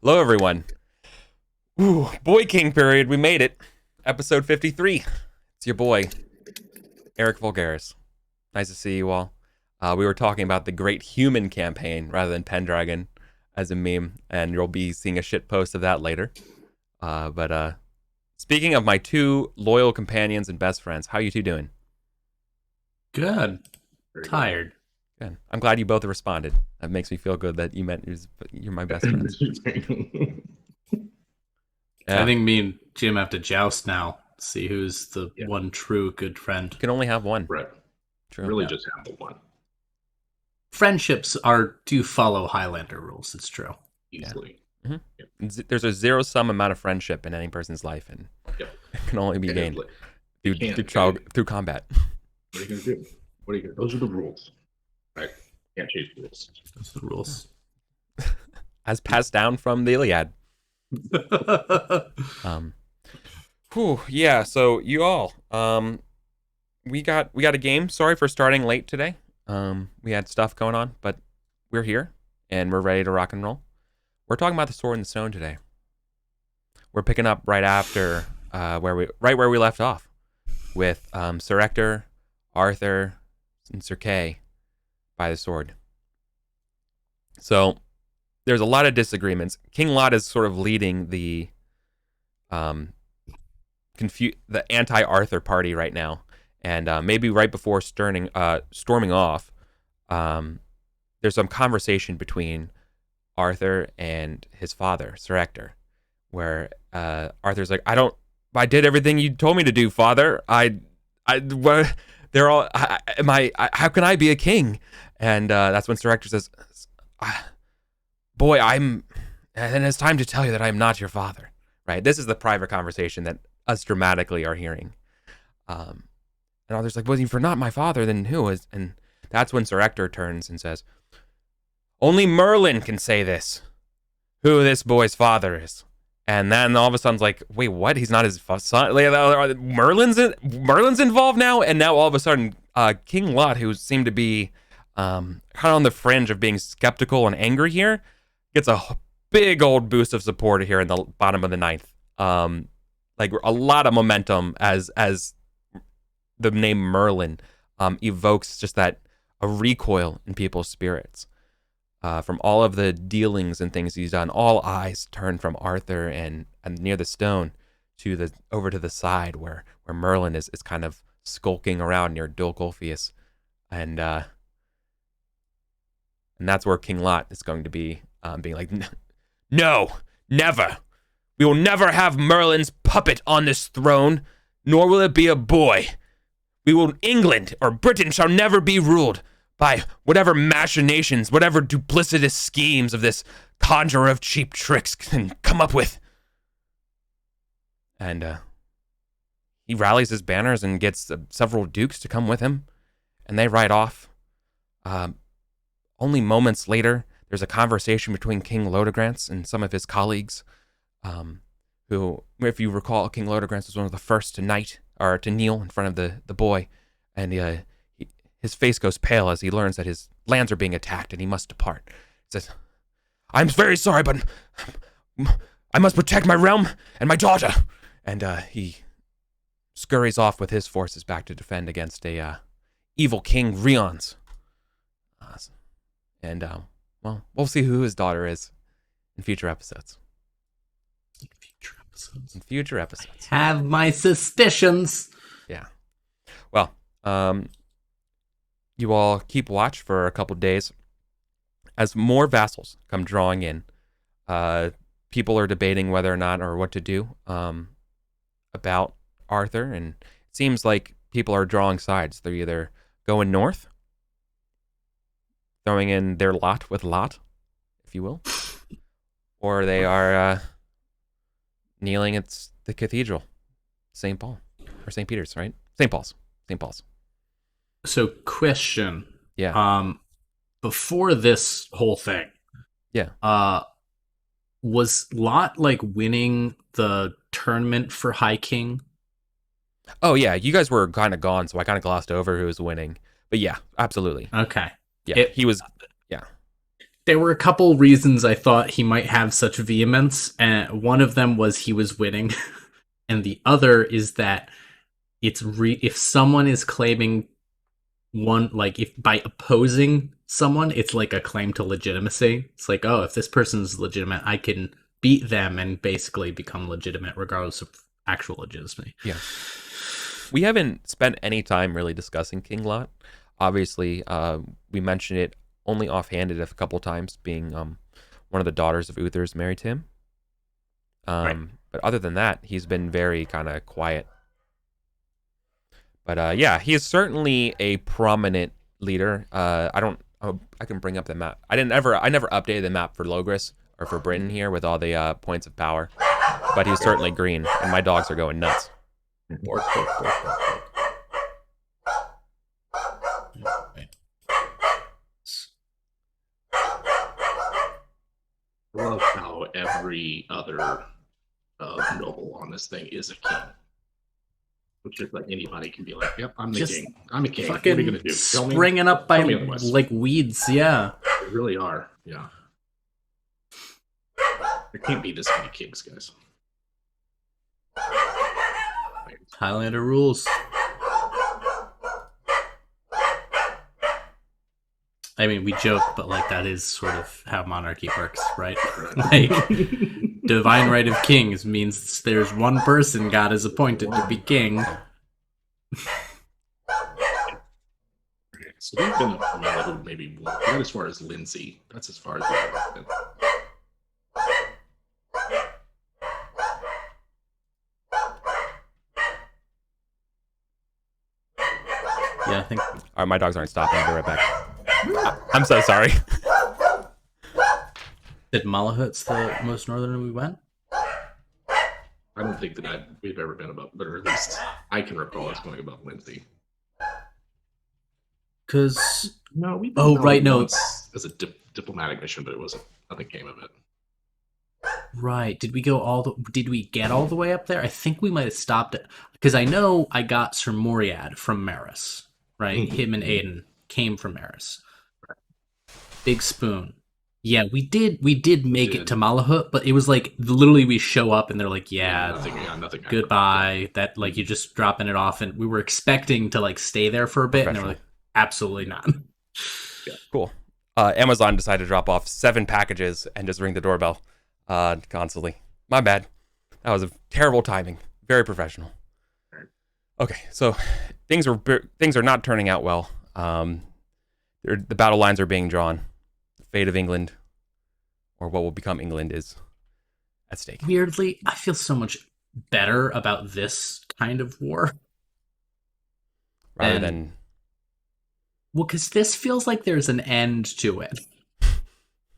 Hello, everyone. Ooh, Boy King period. We made it. Episode 53. It's your boy, Eric Vulgaris. Nice to see you all. We were talking about the Great Human campaign rather than Pendragon as a meme, and you'll be seeing a shit post of that later. But speaking of my two loyal companions and best friends, how you two doing? Good. Very Tired. Good. I'm glad you both responded. That makes me feel good that you meant you're my best friends. good. Yeah. I think me and Jim have to joust now. See who's the Yeah. one true good friend. You can only have one. Right. True. Really Yeah. just have the one. Friendships do follow Highlander rules. It's true. Easily. There's a zero-sum amount of friendship in any person's life, and Yep. it can only be gained You through combat. What are you going to do? What are you going to do? Those are the rules. Right? Can't change the rules. Those are the rules. As passed down from the Iliad. Yeah, so you all, we got a game. Sorry for starting late today. We had stuff going on, but we're here and we're ready to rock and roll. We're talking about the Sword in the Stone today. We're picking up right after where we left off with Sir Ector, Arthur, and Sir Kay by the sword. So there's a lot of disagreements. King Lot is sort of leading the anti-Arthur party right now, and maybe right before storming off, there's some conversation between Arthur and his father, Sir Ector, where Arthur's like, I did everything you told me to do, father. They're all, how can I be a king? And that's when Sir Ector says, boy, and it's time to tell you that I'm not your father, right? This is the private conversation that us dramatically are hearing. And Arthur's like, well, if you're not my father, then who is? And that's when Sir Ector turns and says, only Merlin can say this, who this boy's father is. And then all of a sudden, it's like, wait, what? He's not his son? Merlin's involved now? And now all of a sudden, King Lot, who seemed to be kind of on the fringe of being skeptical and angry here, gets a big old boost of support here in the bottom of the ninth. Like a lot of momentum as the name Merlin evokes just a recoil in people's spirits. From all of the dealings and things he's done, all eyes turn from Arthur and near the stone over to the side where Merlin is kind of skulking around near Dol Gulfius. And that's where King Lot is going to be being like, no, never. We will never have Merlin's puppet on this throne, nor will it be a boy. England or Britain shall never be ruled by whatever machinations, whatever duplicitous schemes of this conjurer of cheap tricks can come up with. And he rallies his banners and gets several dukes to come with him, and they ride off. Only moments later, there's a conversation between King Leodegrance and some of his colleagues, who, if you recall, King Leodegrance was one of the first to kneel in front of the boy, and his face goes pale as he learns that his lands are being attacked and he must depart. He says, I'm very sorry, but I must protect my realm and my daughter. And he scurries off with his forces back to defend against a evil King Rion's. Well, we'll see who his daughter is in future episodes. In future episodes. I have my suspicions. Yeah. Well, you all keep watch for a couple days as more vassals come drawing in. People are debating whether or not or what to do about Arthur, and it seems like people are drawing sides. They're either going north, throwing in their lot with Lot, if you will, or they are kneeling at the cathedral, St. Paul, or St. Peter's, right? St. Paul's. So, question. Yeah. Before this whole thing, Yeah. Was Lot like winning the tournament for High King? Oh, yeah. You guys were kind of gone, so I kind of glossed over who was winning. But yeah, absolutely. Okay. Yeah, he was. There were a couple reasons I thought he might have such vehemence, and one of them was he was winning, and the other is that if someone is claiming one, like if by opposing someone, it's like a claim to legitimacy. It's like, oh, if this person's legitimate, I can beat them and basically become legitimate regardless of actual legitimacy. Yeah. We haven't spent any time really discussing King Lot. Obviously, we mentioned it only offhanded a couple times, being one of the daughters of Uther's married to him. Right. But other than that, he's been very kind of quiet. But yeah, he is certainly a prominent leader. I can bring up the map. I never updated the map for Logris or for Britain here with all the points of power. But he's certainly green, and my dogs are going nuts. Bork, bork, bork, bork, bork. I love how every other noble on this thing is a king. Which is like anybody can be like, yep, I'm the Just king. I'm a king. What are Fucking you gonna do? Tell me? springing up by Tell me otherwise. like weeds, yeah. They really are. Yeah. There can't be this many kings, guys. Highlander rules. I mean, we joke, but like that is sort of how monarchy works, right? Like, divine right of kings means there's one person God has appointed to be king. So we've been a little, maybe not as far as Lindsay. That's as far as we've been. Yeah, I think. All right, my dogs aren't stopping. I'll be right back. I'm so sorry. Did Malahut's the most northern we went? I don't think that we've ever been above, but or at least I can recall us going above Lindsay. Because No, we. Oh, right, no. As a diplomatic mission, but it wasn't. Nothing came of it. right, did we get all the way up there? I think we might have stopped it because I know I got Sir Moriad from Maris, right? Mhm. Him and Aiden came from Maris. Big Spoon. Yeah, we did make it to Malahut, but it was like literally we show up and they're like, yeah, nothing happened. goodbye. That like you're just dropping it off, and we were expecting to like stay there for a bit, and they were like, absolutely not. Yeah, cool. Amazon decided to drop off 7 packages and just ring the doorbell constantly. My bad. That was a terrible timing. Very professional. Okay, so things are not turning out well. The battle lines are being drawn. The fate of England, or what will become England, is at stake. Weirdly, I feel so much better about this kind of war. Rather than... Well, because this feels like there's an end to it.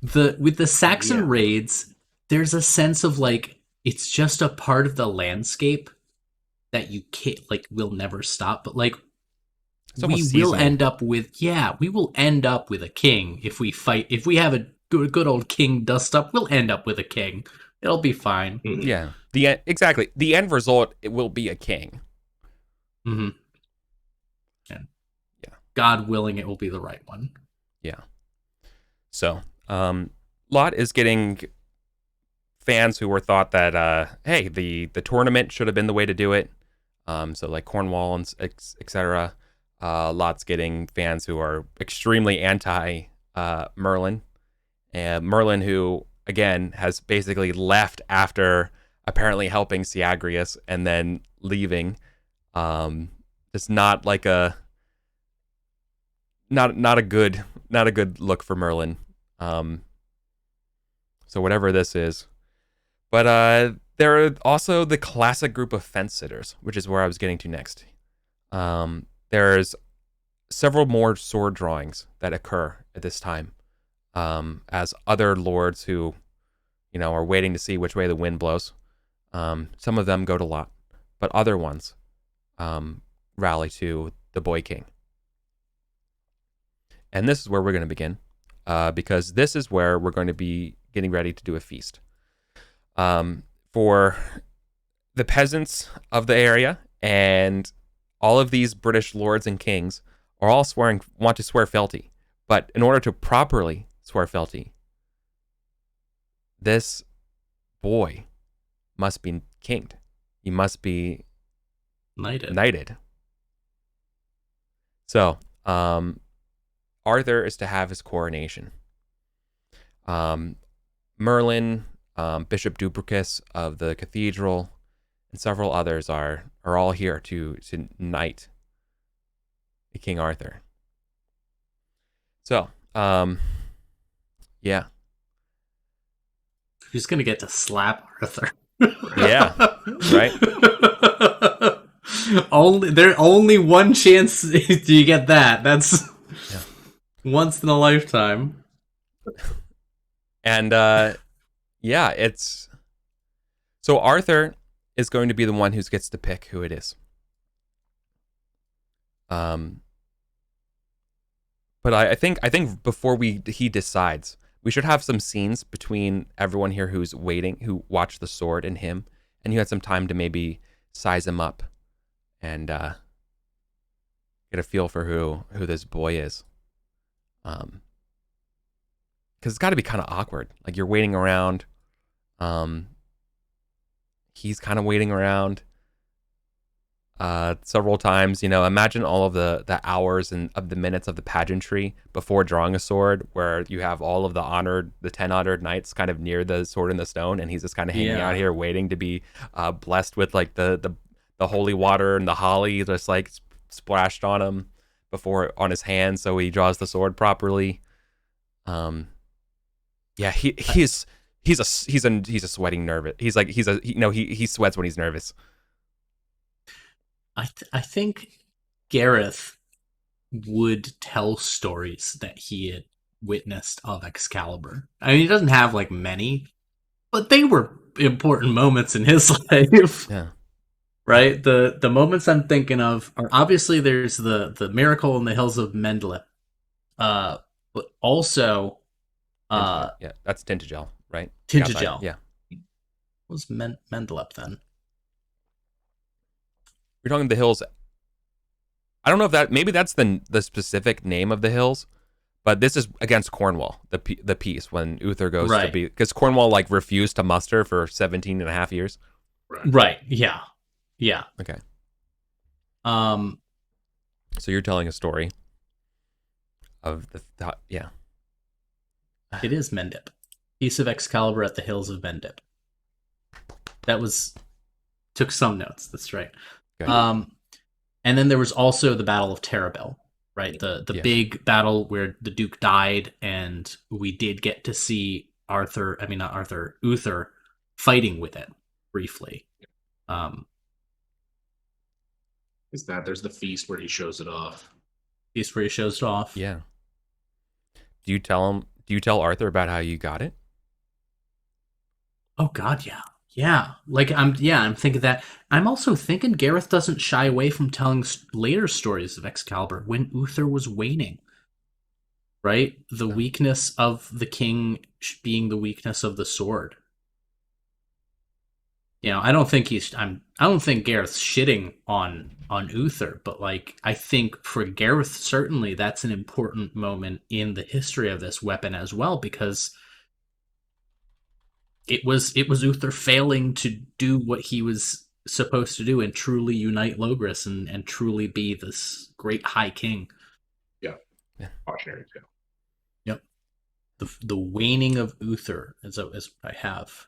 With the Saxon raids, there's a sense of like it's just a part of the landscape that you can't will never stop. But like we will end up with a king if we fight. If we have a good old king dust up, we'll end up with a king. It'll be fine. Yeah, exactly. The end result, it will be a king. Mm-hmm. God willing, it will be the right one. Yeah. So, Lot is getting fans who were thought that, hey, the tournament should have been the way to do it. So like Cornwall and etc. Lot's getting fans who are extremely anti Merlin, and Merlin, who again has basically left after apparently helping Syagrius and then leaving. It's not like not a good look for Merlin. So whatever this is, but there are also the classic group of fence sitters, which is where I was getting to next. There's several more sword drawings that occur at this time, as other lords who, are waiting to see which way the wind blows. Some of them go to Lot, but other ones rally to the Boy King. And this is where we're going to begin, because this is where we're going to be getting ready to do a feast. For the peasants of the area and all of these British lords and kings are all want to swear fealty. But in order to properly swear fealty, this boy must be kinged. He must be knighted. So, Arthur is to have his coronation. Merlin, Bishop Dubricus of the cathedral, and several others are all here to knight King Arthur. So, yeah. Who's gonna get to slap Arthur? Yeah, right. Only one chance do you get that. That's once in a lifetime. And yeah, it's so Arthur is going to be the one who gets to pick who it is. But I think before he decides, we should have some scenes between everyone here who's waiting, who watched the sword, and him, and you had some time to maybe size him up and get a feel for who this boy is. Because it's got to be kind of awkward. Like, you're waiting around. He's kind of waiting around several times. Imagine all of the hours and of the minutes of the pageantry before drawing a sword, where you have all of the 10 honored knights kind of near the sword in the stone, and he's just kind of hanging out here waiting to be blessed with like the holy water and the holly just like splashed on him on his hands, so he draws the sword properly. Yeah, he's a sweating nervous. He sweats when he's nervous. I think Gareth would tell stories that he had witnessed of Excalibur. I mean, he doesn't have like many, but they were important moments in his life. Yeah. Right? The moments I'm thinking of are obviously there's the miracle in the hills of Mendlip. But also that's Tintagel, right? Tintagel. Yeah. What was Mendlip then? You're talking the hills. I don't know if maybe that's the specific name of the hills, but this is against Cornwall, the peace when Uther goes to be, because Cornwall like refused to muster for 17 and a half years. Right. Yeah. Yeah. Okay. So you're telling a story of yeah. It is Mendip. Peace of Excalibur at the hills of Mendip. Took some notes. That's right. Okay. And then there was also the Battle of Terabel, right? The big battle where the Duke died, and we did get to see Uther fighting with it briefly. There's the feast where he shows it off. Yeah. Do you tell Arthur about how you got it? Oh God, yeah. Yeah. Like I'm thinking that. I'm also thinking Gareth doesn't shy away from telling later stories of Excalibur when Uther was waning. Right? The weakness of the king being the weakness of the sword. I don't think Gareth's shitting on Uther, but like I think for Gareth certainly that's an important moment in the history of this weapon as well, because it was Uther failing to do what he was supposed to do and truly unite Logris and truly be this great high king. Yeah. Cautionary tale. Yep. The waning of Uther is what I have.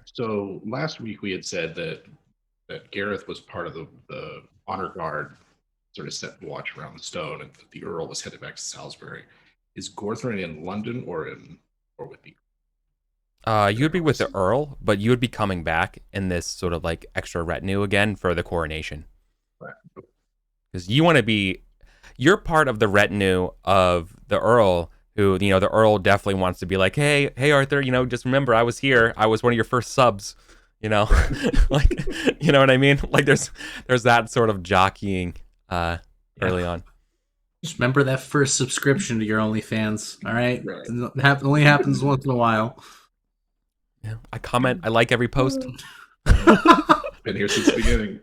So last week we had said that Gareth was part of the honor guard, sort of set watch around the stone, and the Earl was headed back to Salisbury. Is Gorthrin in London or with the? You would be with the Earl, but you would be coming back in this sort of like extra retinue again for the coronation. Right. Because you're part of the retinue of the Earl, who, the Earl definitely wants to be like, hey Arthur, just remember I was here. I was one of your first subs, like, you know what I mean? Like there's that sort of jockeying early on. Just remember that first subscription to your OnlyFans, all right? It only happens once in a while. Yeah, I comment. I like every post. Been here since the beginning.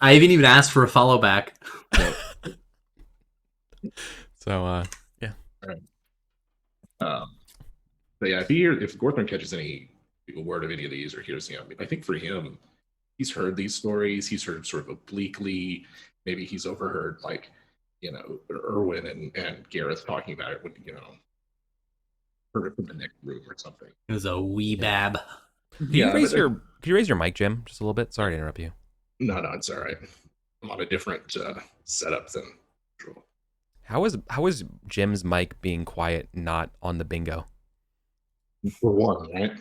I haven't even asked for a follow back. So, yeah. Right. But yeah, if Gorthron catches any word of any of these or hears any, I think for him, he's heard these stories. He's heard sort of obliquely. Maybe he's overheard like, Erwin and Gareth talking about it when, heard it from the next room or something. It was a wee Yeah. bab. Could you raise your mic, Jim, just a little bit? Sorry to interrupt you. No, it's all right. I'm on a different setup than usual. How is Jim's mic being quiet not on the bingo? For one, right?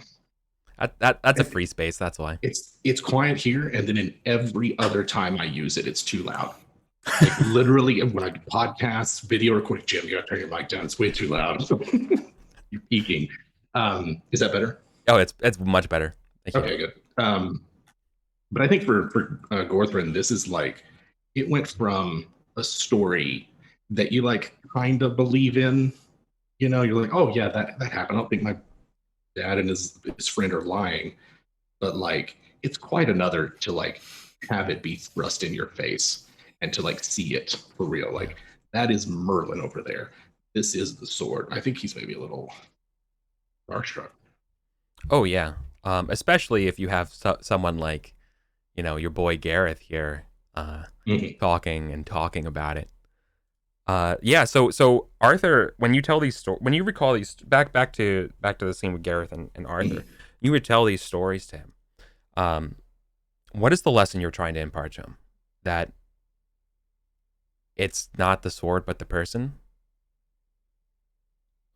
That's a free space. That's why. It's quiet here, and then in every other time I use it, it's too loud. Like literally, when I do podcasts, video recording, Jim, you gotta turn your mic down. It's way too loud. You're peaking. Is that better? Oh, it's much better. Okay, good. But I think for Gorthron, this is like, it went from a story that you like kind of believe in. You're like, oh yeah, that happened. I don't think my dad and his friend are lying, but like, it's quite another to like have it be thrust in your face and to like see it for real. Like, that is Merlin over there. This is the sword. I think he's maybe a little starstruck. Oh yeah, especially if you have someone like, your boy Gareth here, talking about it. Yeah. So Arthur, when you tell these when you recall these back to the scene with Gareth and Arthur, you would tell these stories to him. What is the lesson you're trying to impart to him? That it's not the sword but the person.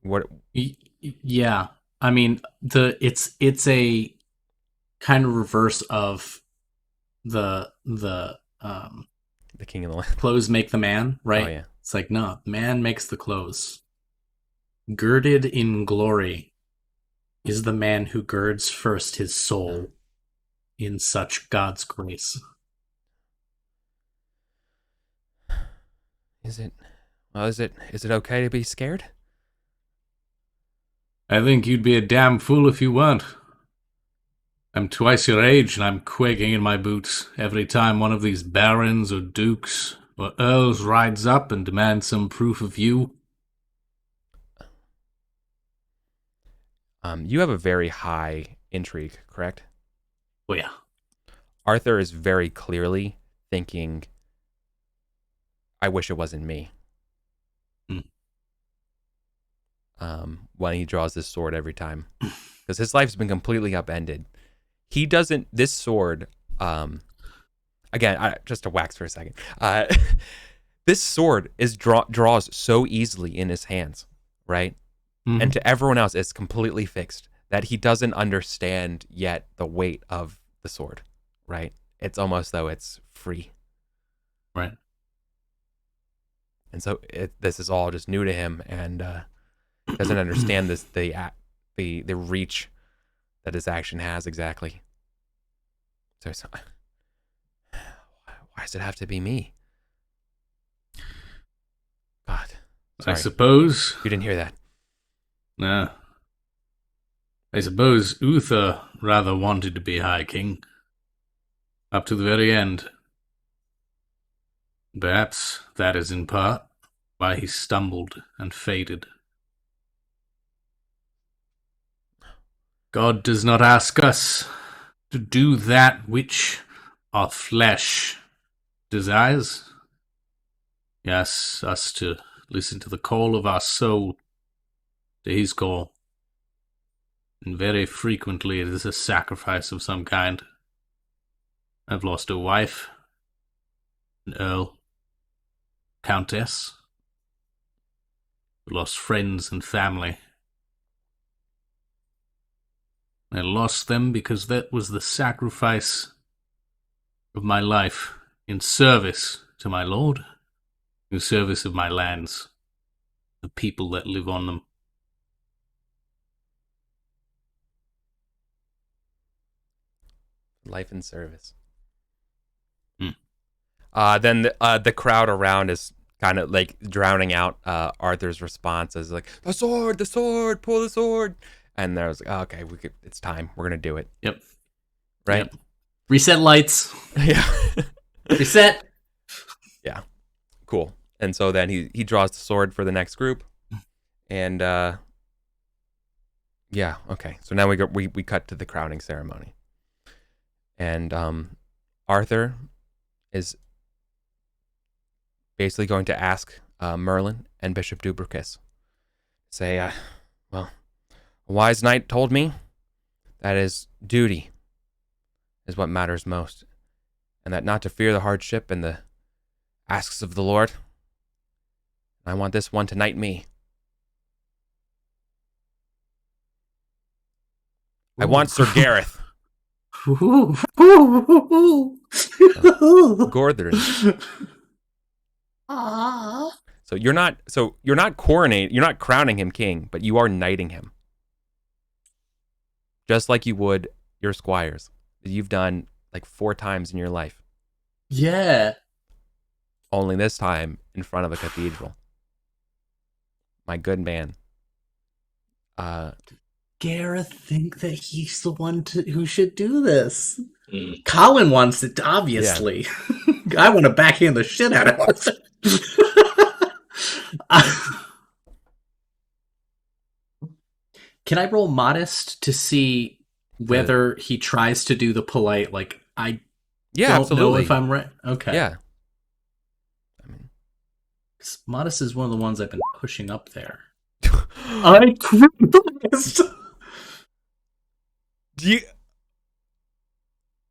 What? Yeah, I mean it's a kind of reverse of the King of the Land. Clothes make the man, right? Oh yeah. It's like, no, man makes the clothes. Girded in glory is the man who girds first his soul in such God's grace. Is it okay to be scared? I think you'd be a damn fool if you weren't. I'm twice your age and I'm quaking in my boots every time one of these barons or dukes or earls rides up and demands some proof of you. You have a very high intrigue, correct? Oh yeah. Arthur is very clearly thinking, I wish it wasn't me. When he draws this sword every time. Because his life's been completely upended. He doesn't, this sword, again, just to wax for a second, this sword draws so easily in his hands, right? Mm-hmm. And to everyone else, it's completely fixed, that he doesn't understand yet the weight of the sword, right? It's almost though it's free. Right. And so this is all just new to him, and doesn't understand the reach that his action has exactly. So why does it have to be me? God. Sorry. I suppose you didn't hear that. No. I suppose Uther rather wanted to be High King. Up to the very end. Perhaps that is in part why he stumbled and faded. God does not ask us to do that which our flesh desires. He asks us to listen to the call of our soul, to his call. And very frequently it is a sacrifice of some kind. I've lost a wife, an earl, countess. I've lost friends and family. I lost them because that was the sacrifice of my life in service to my Lord, in service of my lands, the people that live on them. Life and service. Hmm. Then the crowd around is kind of like drowning out Arthur's response as like, the sword, pull the sword. And there was like, oh, okay, it's time. We're going to do it. Yep. Right? Yep. Reset lights. Yeah. Reset. Yeah. Cool. And so then he draws the sword for the next group. And Yeah. Okay. So now we cut to the crowning ceremony, and Arthur is basically going to ask Merlin and Bishop Dubricus, say, well, a wise knight told me that his duty is what matters most, and that not to fear the hardship and the asks of the Lord. I want this one to knight me. I want Sir Gareth. Gordon. So you're not crowning him king, but you are knighting him. Just like you would your squires that you've done like 4 times in your life. Yeah. Only this time in front of a cathedral. My good man. Gareth think that he's the one who should do this. Colin wants it, obviously. Yeah. I want to backhand the shit out of Arthur. Can I roll modest to see whether he tries to do the polite, like, I don't absolutely. know if I'm right? Okay. Yeah. I mean, modest is one of the ones I've been pushing up there. I criticized. Do you?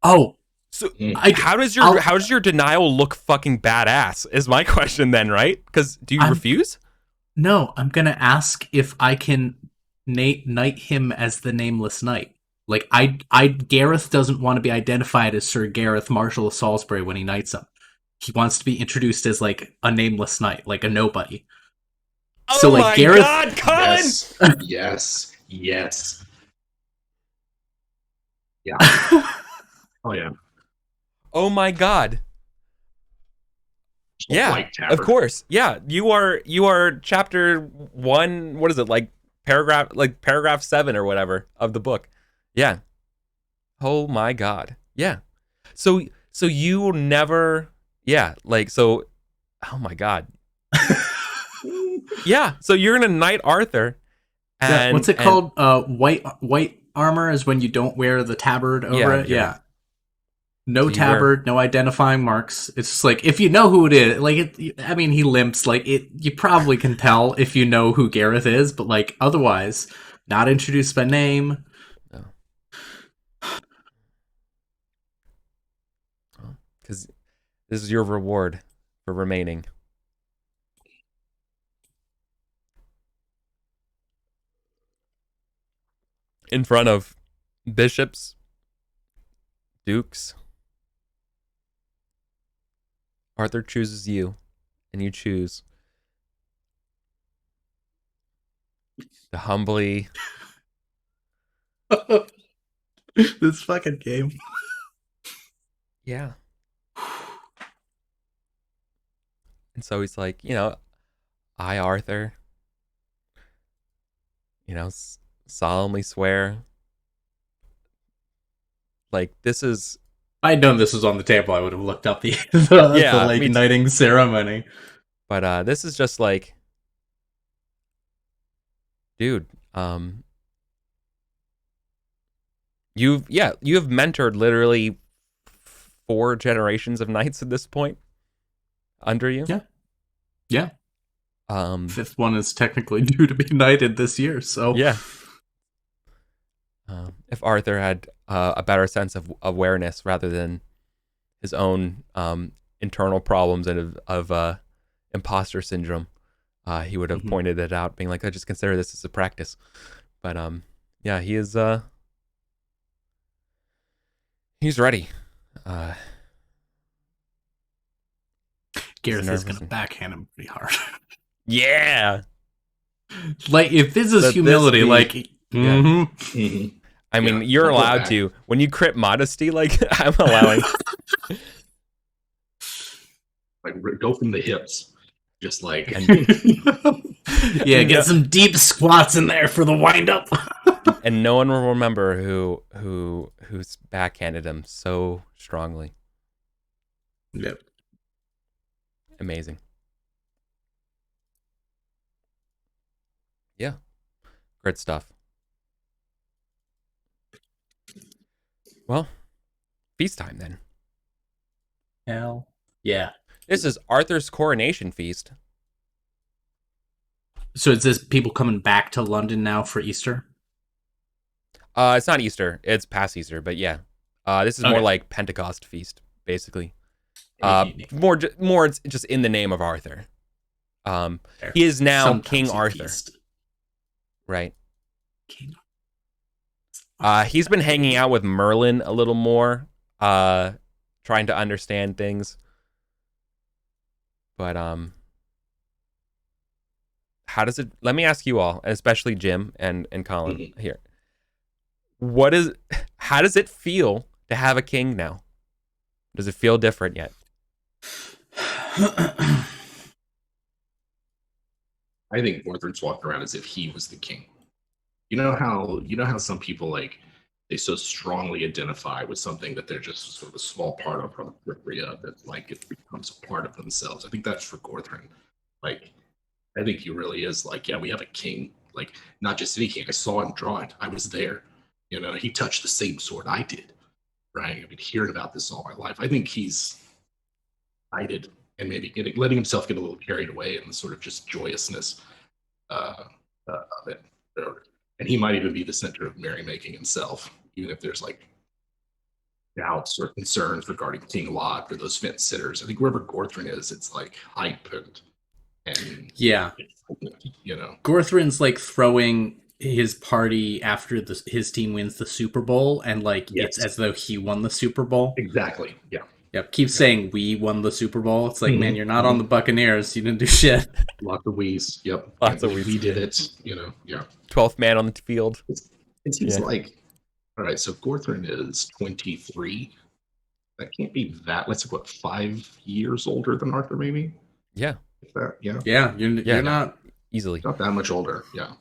Oh, so how does your denial look fucking badass? Is my question then, right? Because do you refuse? No, I'm gonna ask if I can knight him as the nameless knight. Like Gareth doesn't want to be identified as Sir Gareth, Marshal of Salisbury when he knights him. He wants to be introduced as like a nameless knight, like a nobody. Oh so, like, my Gareth, God, Colin! Yes. Yeah. Oh yeah. Oh my God. Yeah, of course. Yeah, you are chapter 1. What is it, like paragraph 7 or whatever of the book? Yeah. Oh my God. Yeah. So you will never. Yeah. Like so. Oh my God. Yeah. So you're gonna knight Arthur. And what's it called? White armor is when you don't wear the tabard over it. Yeah. No tabard, no identifying marks. It's just like, if you know who it is, like, I mean, he limps, like, you probably can tell if you know who Gareth is, but, like, otherwise, not introduced by name. No. Because this is your reward for remaining. In front of bishops, dukes, Arthur chooses you, and you choose to humbly. This fucking game. Yeah. And so he's like, I, Arthur, solemnly swear. Like, this is. If I'd known this was on the table, I would have looked up the knighting ceremony. But this is just like, dude, you have mentored literally 4 generations of knights at this point under you. Yeah. 5th one is technically due to be knighted this year, so yeah. If Arthur had a better sense of awareness rather than his own internal problems and of imposter syndrome, he would have pointed it out, being like, I just consider this as a practice. But yeah, he is he's ready. Gareth is gonna backhand him pretty hard. Yeah. Like, if this is humility, I mean, you're allowed to. When you crit modesty, like, I'm allowing. Like, go from the hips. Just like. Yeah, get some deep squats in there for the wind up. And no one will remember who's backhanded him so strongly. Yep. Amazing. Yeah. Great stuff. Well, feast time then. Hell yeah. This is Arthur's coronation feast. So is this people coming back to London now for Easter? It's not Easter. It's past Easter, but yeah. This is more Okay. like Pentecost feast, basically. Neat, neat. More it's just in the name of Arthur. Fair. He is now Sometimes King you Arthur, feast. right? King. He's been hanging out with Merlin a little more, trying to understand things. But how does it? Let me ask you all, and especially Jim and Colin here. How does it feel to have a king now? Does it feel different yet? I think Northern's walked around as if he was the king. You know how some people like they so strongly identify with something that they're just sort of a small part of from the periphery of that like it becomes a part of themselves. I think that's for Gorthrin. Like I think he really is like, yeah, we have a king. Like not just any king. I saw him draw it. I was there. He touched the same sword I did. Right. I've been hearing about this all my life. I think he's excited and maybe letting himself get a little carried away in the sort of just joyousness of it. And he might even be the center of merrymaking himself, even if there's like doubts or concerns regarding King Lot or those fence sitters. I think wherever Gorthrin is, it's like hype and Yeah. you know. Gorthrin's like throwing his party after his team wins the Super Bowl, and like it's Yes, as though he won the Super Bowl. exactly. Yeah. Yep, keep saying we won the Super Bowl. It's like, man, you're not on the Mhm. Buccaneers. You didn't do shit. Lots of wheeze. Yep. Lots of we wheeze. did it. Yeah. 12th man on the field. It seems Yeah. like all right. So Gorthrin is 23. That can't be that. Let's say what 5 years older than Arthur, maybe. Yeah, If that, yeah. Yeah, you're not. easily. Not that much older. Yeah.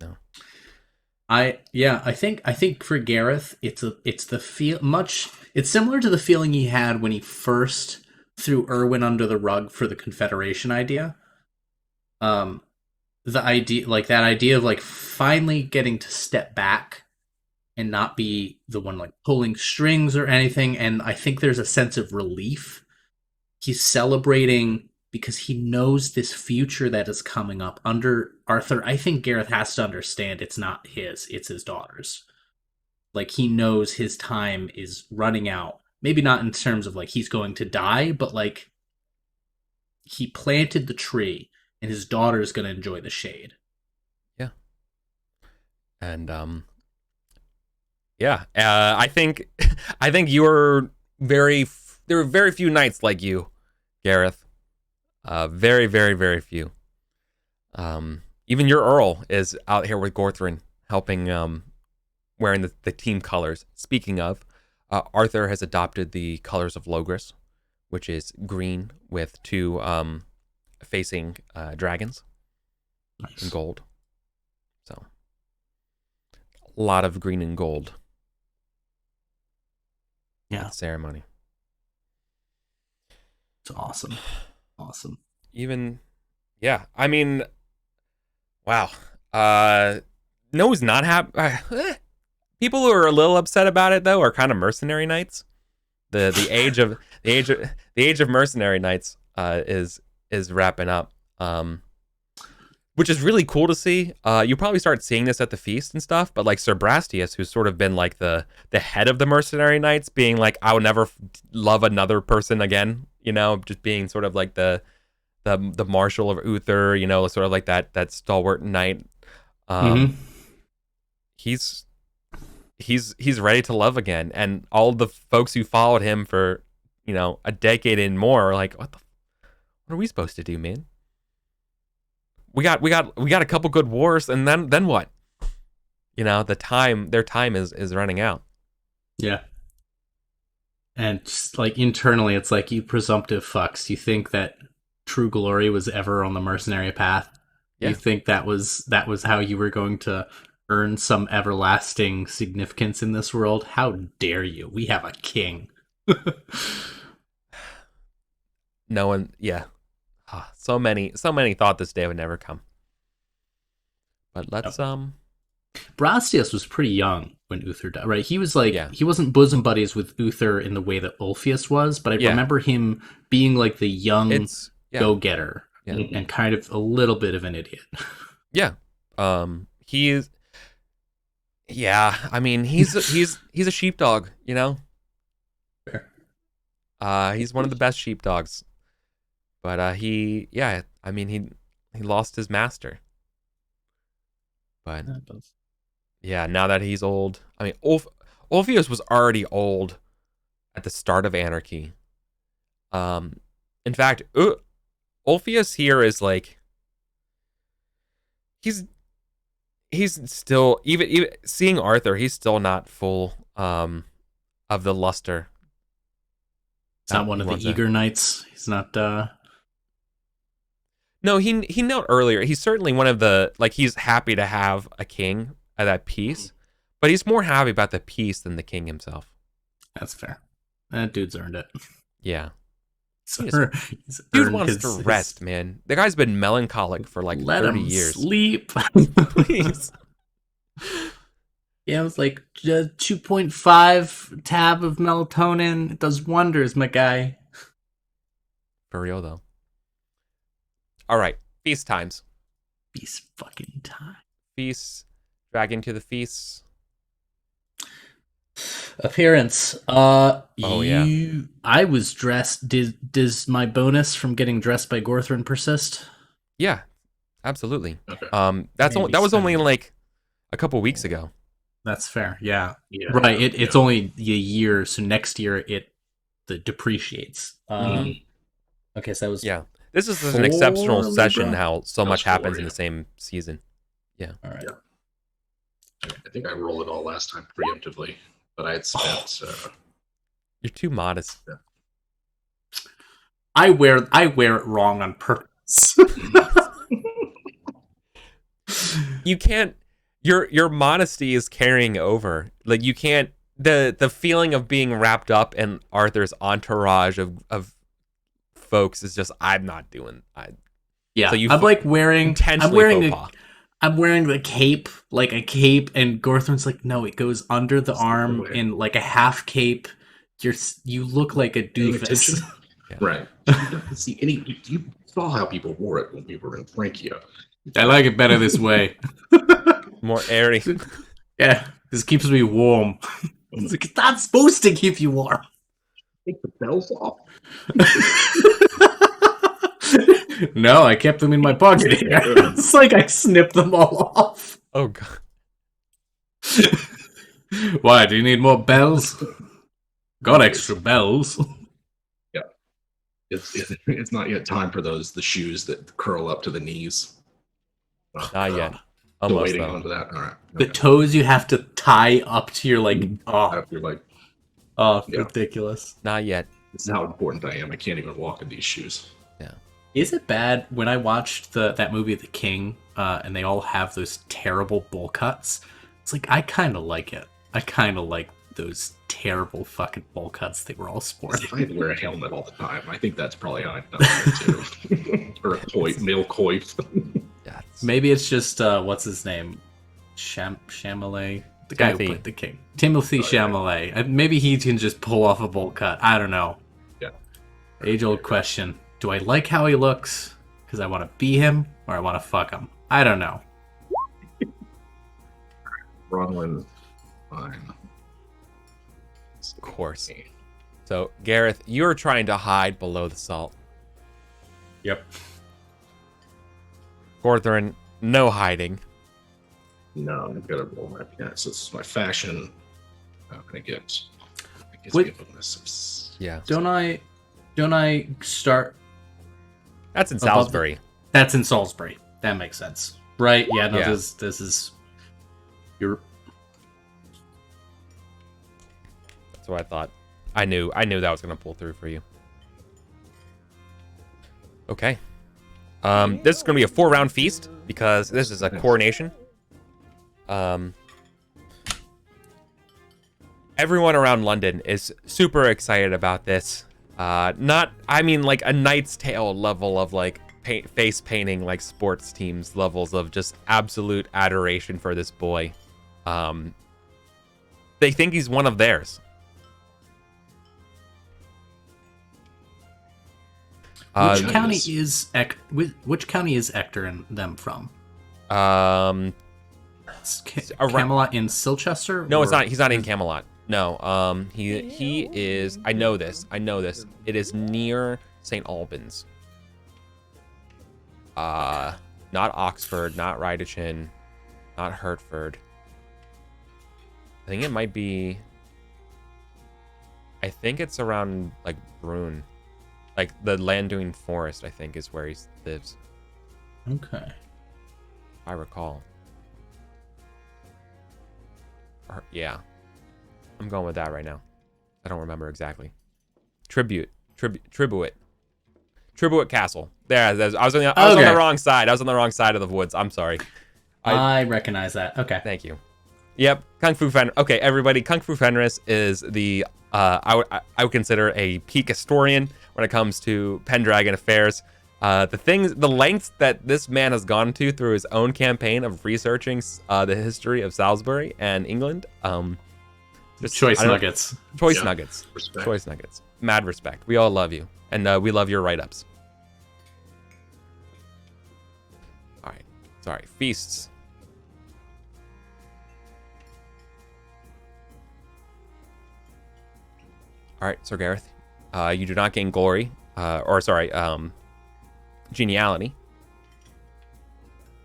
No. I think for Gareth, it's the feel much. It's similar to the feeling he had when he first threw Irwin under the rug for the Confederation idea. The idea, like that idea of like finally getting to step back and not be the one like pulling strings or anything. And I think there's a sense of relief. He's celebrating because he knows this future that is coming up under Arthur. I think Gareth has to understand it's not his, it's his daughter's. Like he knows his time is running out. Maybe not in terms of like he's going to die, but like he planted the tree and his daughter is going to enjoy the shade. Yeah. And yeah, I think you were there were very few knights like you, Gareth. Very, very, very few. Even your Earl is out here with Gorthrin, helping, wearing the team colors. Speaking of, Arthur has adopted the colors of Logris, which is green with two facing dragons in gold. So, a lot of green and gold. Yeah, Ceremony. it's awesome. Awesome. Even, yeah. I mean, wow. No, who's not happy? People who are a little upset about it though are kind of mercenary knights. The age of mercenary knights is wrapping up. Which is really cool to see. You probably start seeing this at the feast and stuff, but like Sir Brastius, who's sort of been like the head of the mercenary knights, being like, I would never love another person again, just being sort of like the marshal of Uther, sort of like that stalwart knight. He's ready to love again, and all the folks who followed him for a decade and more are like, what are we supposed to do, man? We got a couple good wars, and then what? Their time is running out. Yeah. And just like internally, it's like, you presumptive fucks. You think that true glory was ever on the mercenary path? Yeah. You think that was how you were going to earn some everlasting significance in this world? How dare you? We have a king. No one, yeah. So many thought this day would never come. But let's Brastius was pretty young when Uther died, right? He was like, Yeah. he wasn't bosom buddies with Uther in the way that Ulfius was, but I Yeah. remember him being like the young go-getter and kind of a little bit of an idiot. Yeah. He is. Yeah, I mean, he's a sheepdog, you know. Fair. He's one of the best sheepdogs, but I mean, he lost his master. But yeah, now that he's old, I mean, Ulfius was already old at the start of Anarchy. In fact, Ulfius here is like he's still even seeing Arthur, he's still not full of the luster. It's not one of the eager knights. He's not. No, he knelt earlier. He's certainly one of the, like, he's happy to have a king at that peace, but he's more happy about the peace than the king himself. That's fair. That dude's earned it. Yeah. Dude wants to rest, man. The guy's been melancholic for like 30 years. Sleep. Please. Yeah, it was like 2.5 tab of melatonin. It does wonders, my guy. For real, though. All right. Feast times. Feast fucking time. Feasts. Dragon to the feasts. Appearance. Yeah. I was dressed. Does my bonus from getting dressed by Gorthrin persist? Yeah, absolutely. Okay. That was only like a couple weeks ago. That's fair. Yeah. Right. It's only a year, so next year it depreciates. Okay, so that was This is an exceptional session. Libra? How so much happens in the same season. Yeah. All right. I think I rolled it all last time preemptively, but I had spent. You're too modest. Yeah. I wear it wrong on purpose. You can't. Your modesty is carrying over. Like, you can't. The feeling of being wrapped up in Arthur's entourage of folks is just, I'm not doing. Yeah. So I'm like wearing. I'm wearing the cape, like a cape, and Gorthrin's like, no, it goes under the arm in like a half cape. You look like a doofus. Yeah. Right. You saw how people wore it when we were in Francia. I like it better this way. More airy. Yeah, this keeps me warm. It's like, it's not supposed to keep you warm. Take the bells off. No, I kept them in my pocket here. It's like I snipped them all off. Oh god. Why, do you need more bells? Got extra bells. Yeah. It's not yet time for the shoes that curl up to the knees. Not yet. Still Almost waiting though. on to that. All right. The toes you have to tie up to your After like, ridiculous. Not yet. this is how important I am. I can't even walk in these shoes. Yeah. Is it bad when I watched that movie The King, and they all have those terrible bowl cuts? It's like, I kind of like it. I kind of like those terrible fucking bowl cuts they were all sporting. I wear a helmet all the time. I think that's probably how I've done it too. Or a male coif. Yeah. Maybe it's just what's his name, Chalamet, the guy who played the king, Timothy Chalamet. Maybe he can just pull off a bowl cut. I don't know. Yeah. Age-old question: do I like how he looks because I want to be him, or I want to fuck him? I don't know. Bronwyn, fine. Of course. So, Gareth, you're trying to hide below the salt. Yep. Gorthrin, no hiding. No, I've got to roll my appearance. This is my fashion. I'm gonna get. Yeah. Don't I start? That's in Salisbury. That's in Salisbury. That makes sense, right? Yeah. No. Yeah. This is. You're. That's what I thought. I knew that was gonna pull through for you. Okay. This is gonna be a 4-round feast because this is a coronation. Everyone around London is super excited about this. Like a Knight's Tale level of like face painting, like sports teams levels of just absolute adoration for this boy. they think he's one of theirs. Which county is Ector and them from? Camelot in Silchester? No, it's not. He's not in Camelot. No. He is. I know this. It is near St. Albans. Not Oxford, not Rydachin, not Hertford. I think it might be. I think it's around like Brune, like the Landoon Forest. I think is where he lives. Okay. If I recall. Yeah, I'm going with that right now. I don't remember exactly. Tribuet Castle. There, I was on the wrong side. I was on the wrong side of the woods. I'm sorry. I recognize that. Okay. Thank you. Yep, Kung Fu Fenris. Okay, everybody, Kung Fu Fenris is the I would consider a peak historian when it comes to Pendragon affairs. The lengths that this man has gone to through his own campaign of researching the history of Salisbury and England. Choice nuggets. Respect. Choice nuggets. Mad respect. We all love you, and we love your write-ups. All right. Sorry. Feasts. All right, Sir Gareth. You do not gain glory, geniality.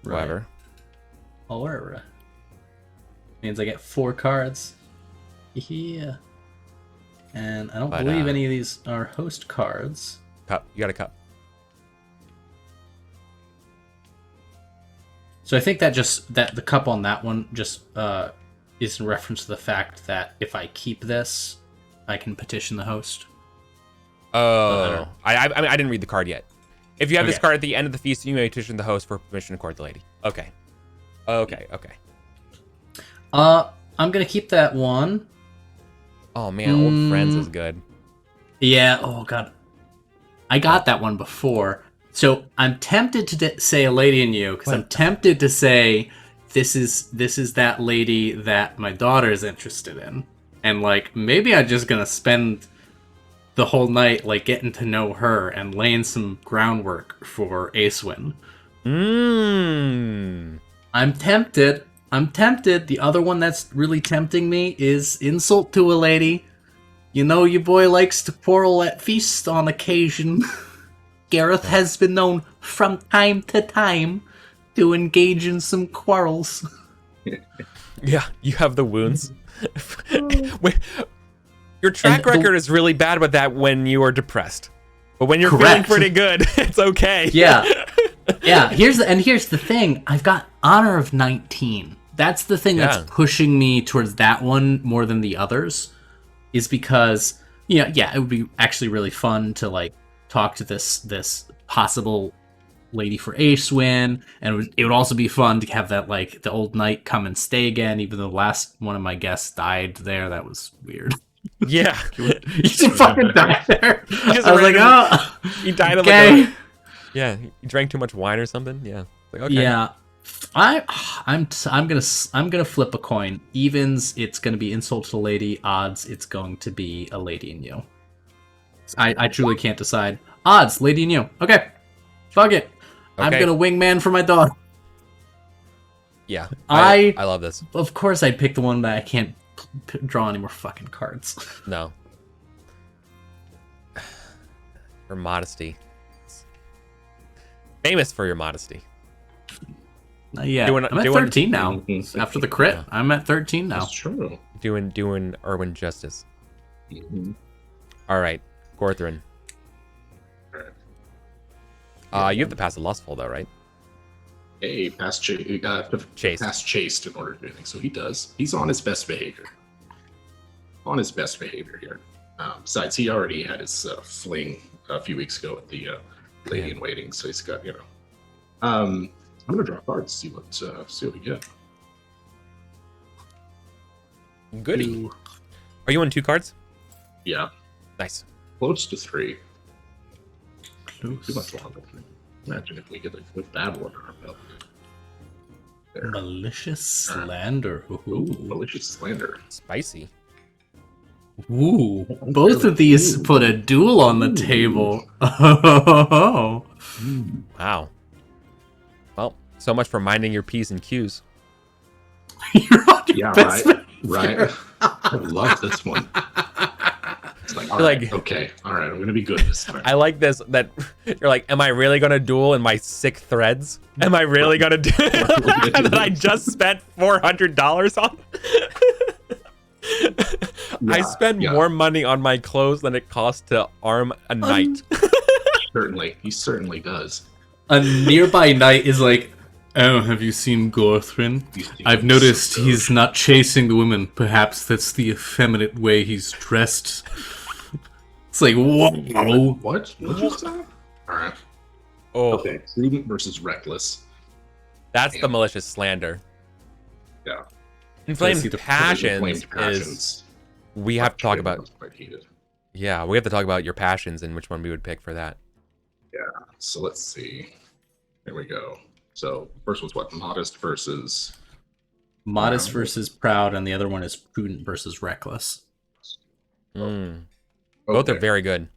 Right. However, means I get 4 cards. Yeah. And I don't believe any of these are host cards. Cup. You got a cup. So I think that the cup on that one just is in reference to the fact that if I keep this, I can petition the host. Oh, I didn't read the card yet. If you have this card at the end of the feast, you may petition the host for permission to court the lady. Okay. I'm gonna keep that one. Oh man, Old Friends is good. Yeah. Oh god, I got that one before. So I'm tempted to say A Lady in You because I'm tempted to say this is that lady that my daughter is interested in, and like maybe I'm just gonna spend the whole night like getting to know her and laying some groundwork for Acewin. I'm tempted. The other one that's really tempting me is Insult to a Lady. You know your boy likes to quarrel at feasts on occasion. Gareth has been known from time to time to engage in some quarrels. Yeah, you have the wounds. Your track record is really bad with that when you are depressed. But when you're feeling pretty good, it's okay. Yeah. Yeah, here's the thing. I've got honor of 19. That's the thing that's pushing me towards that one more than the others. Is because it would be actually really fun to like talk to this possible lady for Acewin, and it would also be fun to have that like the old knight come and stay again, even though the last one of my guests died there. That was weird. Yeah. He just fucking died there. I was like, oh, he died of like he drank too much wine or something. Yeah. Like, okay. Yeah. I'm gonna flip a coin. Evens, it's gonna be Insult to the Lady. Odds, it's going to be A Lady in You. I truly can't decide. Odds, Lady in You. Okay. Fuck it. Okay. I'm gonna wingman for my dog. Yeah. I love this. Of course I'd pick the one that I can't draw any more fucking cards. No. For modesty. Famous for your modesty. Yeah, I'm at 13 now. After the crit, I'm at 13 now. That's true. Doing Irwin justice. Mm-hmm. All right, Gorthrin. You have to pass the lustful though, right? Hey, pass chaste in order to do anything. So he does. He's on his best behavior. Here. Besides, he already had his fling a few weeks ago with the lady in waiting. So he's got I'm gonna draw cards, see what we get. Goody. Are you on 2 cards? Yeah. Nice. Close to 3. Too much longer. Imagine if we get a good battle under our belt. There. Malicious slander. Ooh, malicious slander. Spicy. Ooh, both of these put a duel on the table. Oh, Wow. Well, so much for minding your P's and Q's. you're on your Yeah, best right. I love this one. It's like, all Like- right, okay, all right, I'm gonna be good this time. I like this, that you're like, am I really going to duel in my sick threads? Am I really going to do that I just spent $400 on? I spend more money on my clothes than it costs to arm a knight. He certainly does. A nearby knight is like, oh, have you seen Gorthrin? I've noticed he's not chasing the women. Perhaps that's the effeminate way he's dressed. It's like, whoa. What? What'd you say? All right. Oh, Okay. Prudent versus reckless. that's the malicious slander. Yeah. Inflamed see the passions Inflamed passions. is, we have to talk about, That's quite heated. yeah, we have to talk about your passions and which one we would pick for that. So let's see. There we go. So first one's what? Modest versus. Modest versus proud, and the other one is prudent versus reckless. Mm. Both are Okay. very good.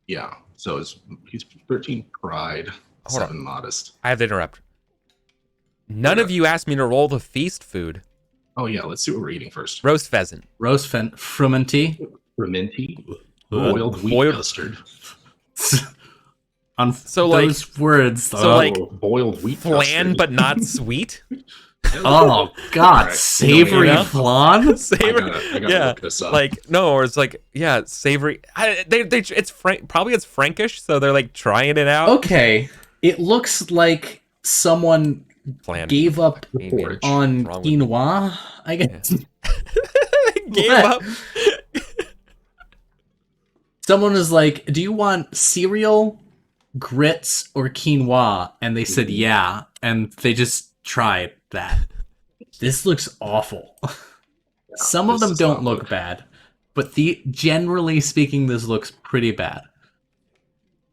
Yeah. So he's 13 pride, Hold 7 modest. I have to interrupt. None of you asked me to roll the feast food. Oh yeah, let's see what we're eating first. Roast pheasant. Roast frumenty. Raminti, Ugh. boiled wheat Boiled- custard. On So, like- those words. so, like, boiled wheat Flan, custard. but not sweet. Oh God, Alright, savory you know? flan. I Savory. gotta Yeah. look this up. Like, no, or it's like, yeah, savory. It's probably it's Frankish, so they're like trying it out. Okay, it looks like someone Flan. gave up porridge. on Wrong with- quinoa. I guess Gave What? up. someone was like, "Do you want cereal, grits, or quinoa?" And they said, "Yeah," and they just tried that. This looks awful. Some of this them does don't not look look- bad, but generally speaking, this looks pretty bad.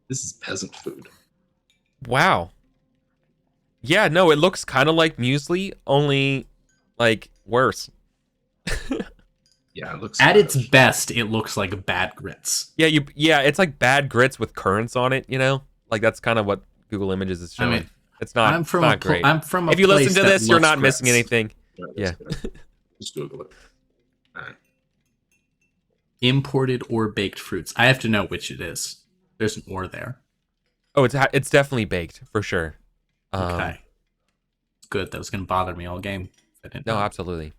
This is peasant food. Wow. Yeah, no, it looks kind of like muesli, only like worse. Yeah, it looks At its best, it looks like bad grits. Yeah, it's like bad grits with currants on it, you know? Like that's kind of what Google Images is I showing. mean, it's not, I'm from it's a not pl- great. I'm from a If you listen place to that this, you're loves not missing grits. anything. Yeah. Just Google it. All right. Imported or baked fruits. I have to know which it is. There's an or there. Oh, it's definitely baked for sure. Okay. Good. That was going to bother me all game. I didn't No, know. absolutely.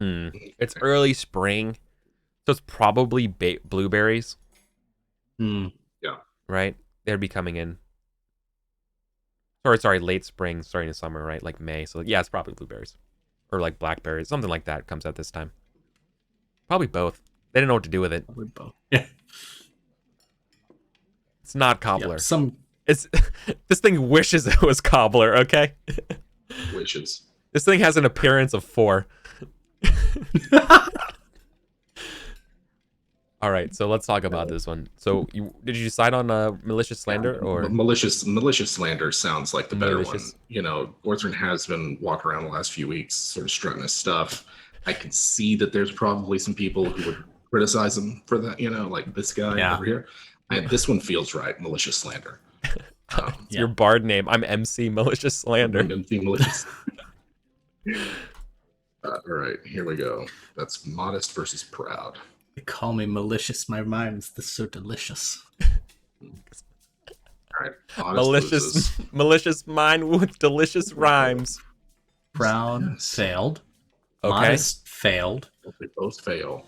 It's early spring, so it's probably blueberries, Hmm. right? They'd be coming in. Or sorry, late spring, starting in summer, right? Like May. So yeah, it's probably blueberries, or like blackberries, something like that comes out this time. Probably both. They didn't know what to do with it. Probably both. Yeah. It's not cobbler. Some It's this thing wishes it was cobbler. Okay, Wishes. this thing has an appearance of 4. All right, so let's talk about this one. So, did you decide on malicious slander or malicious slander sounds like the better Malicious. one. You know, Orthrin has been walking around the last few weeks, sort of strutting his stuff. I can see that there's probably some people who would criticize him for that. You know, like this guy Yeah. over here. And this one feels right. Malicious slander. it's your bard name? I'm MC Malicious Slander. MC malicious. All right, here we go. That's modest versus proud. they call me malicious. My mind's so delicious. All right, modest loses. Malicious mind with delicious rhymes. Proud Yes. failed. Okay. Modest failed. They both fail.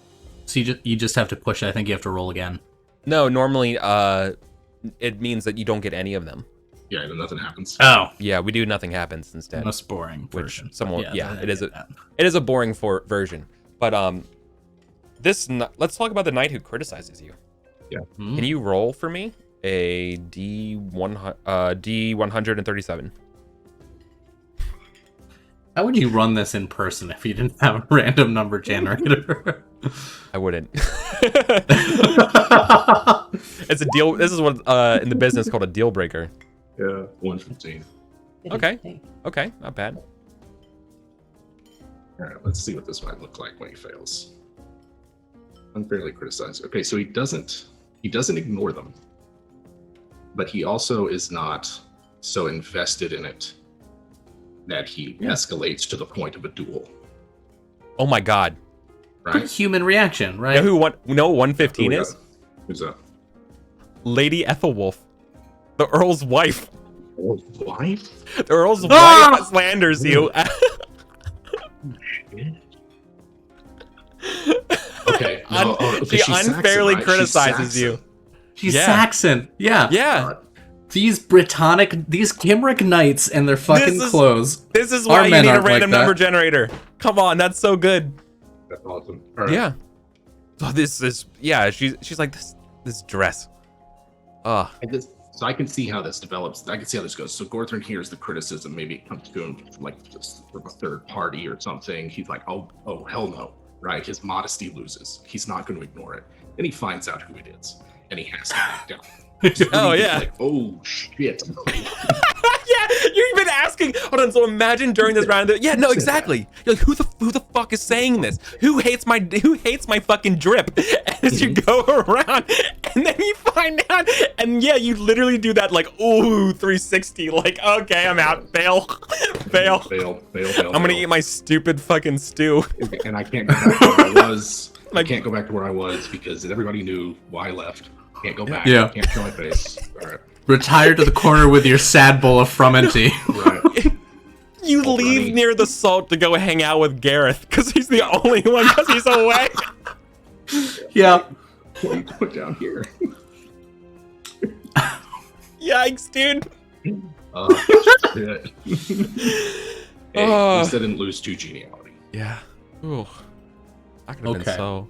So you just have to push it. I think you have to roll again. No, normally it means that you don't get any of them. Yeah, and then nothing happens. Oh, Yeah, we do nothing happens instead. most boring Which version. someone- yeah, I it is get that. It is a boring version, but let's talk about the knight who criticizes you. Hmm. Can you roll for me a D137? How would you run this in person if you didn't have a random number generator? I wouldn't. It's a deal. This is what in the business called a deal breaker. Yeah, 115. Okay. Okay, not bad. All right, let's see what this might look like when he fails. Unfairly criticized. Okay, so he doesn't ignore them, but he also is not so invested in it that he escalates to the point of a duel. Oh my god. Right? Pretty human reaction, right? You know who 115 is? Who's that? Lady Ethelwolf, the Earl's wife. Earl's wife? The Earl's wife slanders you. Okay. No, She unfairly Saxon, right? criticizes you. She's Saxon. Yeah. Yeah. These Kimrick knights and their fucking clothes. This is why you need a random number generator. Come on, that's so good. That's awesome. Right. Yeah. So this is she's like this dress. So I can see how this develops. I can see how this goes. So Gorthron hears the criticism. Maybe it comes to him like just from a third party or something. He's like, oh hell no, right? His modesty loses. He's not going to ignore it. Then he finds out who it is, and he has to back down. Oh yeah. Like, oh shit. Yeah, you're even asking. Hold on. So imagine during this round. Yeah, no, exactly. You're like, who the fuck is saying this? Who hates my fucking drip? And as you go around, and then you find out, and yeah, you literally do that like, ooh, 360. Like, okay, I'm out. Fail. I'm gonna eat my stupid fucking stew. And I can't go back to where I was. I can't go back to where I was because everybody knew why I left. Can't go back. Yeah. Can't show my face. All right. Retire to the corner with your sad bowl of Frumenti. Right. You leave near the salt to go hang out with Gareth because he's the only one because he's away. Yeah. What do you put down here? Yikes, dude. Shit. Hey, at least I didn't lose 2 geniality. Yeah. Ooh. That could have been so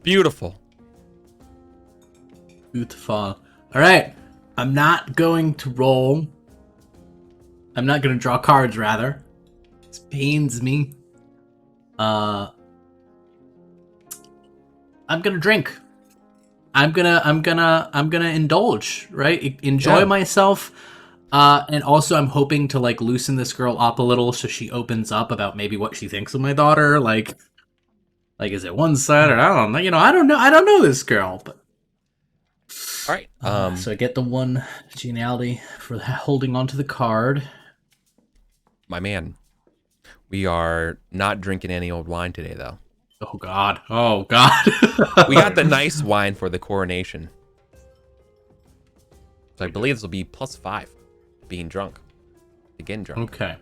beautiful. Beautiful. All right. I'm not going to roll. I'm not going to draw cards, rather. This pains me. I'm going to drink. I'm gonna indulge, right? Enjoy myself. And also I'm hoping to like loosen this girl up a little so she opens up about maybe what she thinks of my daughter. Like is it one-sided? I don't know. I don't know. I don't know this girl, but all right. So I get the 1 geniality for holding onto the card. My man, we are not drinking any old wine today, though. Oh God! Oh God! We got the nice wine for the coronation, so I believe this will be +5. Being drunk, again drunk. Okay.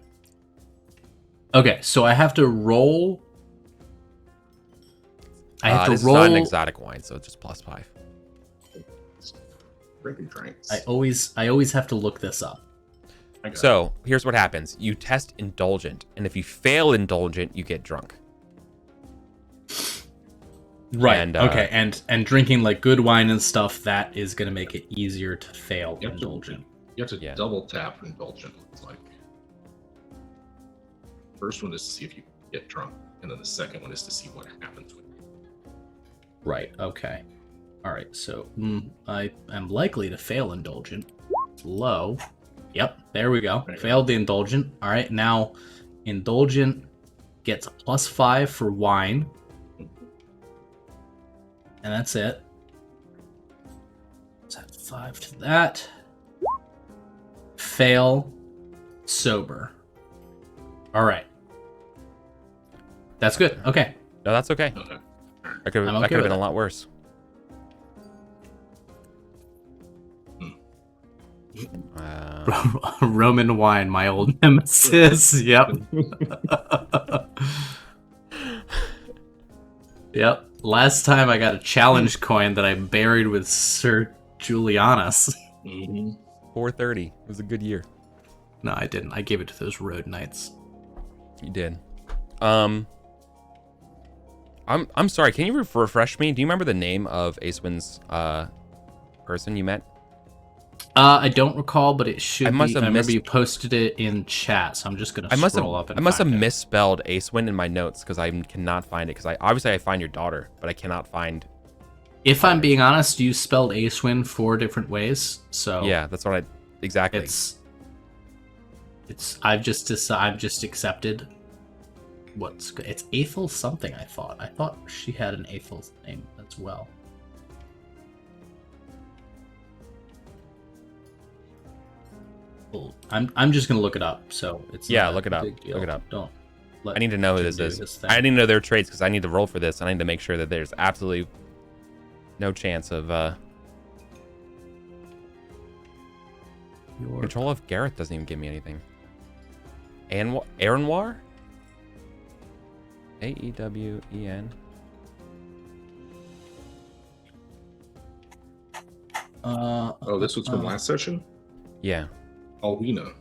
Okay, so I have to roll. This is not an exotic wine, so it's just +5. Drinking drinks. I always have to look this up. So here's what happens: you test indulgent, and if you fail indulgent, you get drunk. Right. And, and drinking like good wine and stuff, that is going to make it easier to fail indulgent. You have to double tap indulgent. It's like first one is to see if you get drunk, and then the second one is to see what happens with you. Right. Okay. All right. So I am likely to fail indulgent. It's low. Yep. There we go. Failed the indulgent. All right. Now, indulgent gets a +5 for wine. And that's it. Let's add 5 to that. Fail sober. All right. That's good. Okay. No, that's okay. That could have been a lot worse. Roman wine, my old nemesis. Yep. Yep. Last time I got a challenge coin that I buried with Sir Julianus. 430. It was a good year. No, I didn't. I gave it to those road knights. You did. I'm sorry. Can you refresh me? Do you remember the name of Acewin's person you met? I don't recall, but it should be. I remember you posted it in chat, so I'm just gonna scroll up and I must have misspelled Acewin in my notes because I cannot find it. Because I find your daughter, but I cannot find If I'm being honest, you spelled Acewin 4 different ways, so Yeah, that's what I exactly. I've just accepted what's good. It's Aethel something. I thought she had an Aethel name as well. Well, I'm just gonna look it up. So it's not look it a up. big deal. Look it up. Don't. I need to know who this is. I need to know their traits because I need to roll for this. And I need to make sure that there's absolutely no chance of control of Gareth doesn't even give me anything. And Aeronwar? Aewen. This was from last session? Yeah. Alwina,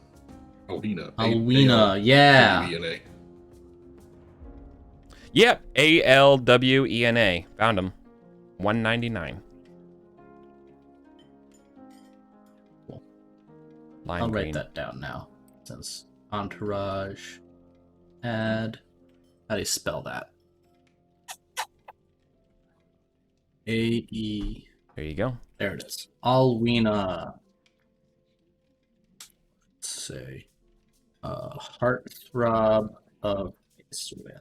yeah. A-W-E-N-A. Yep, Alwena. Found him. 199. Cool. Lime I'll green. write that down now. Since entourage, add. How do you spell that? A-E. There you go. There it is. Alwina. Let's say. Heartthrob of Acewin.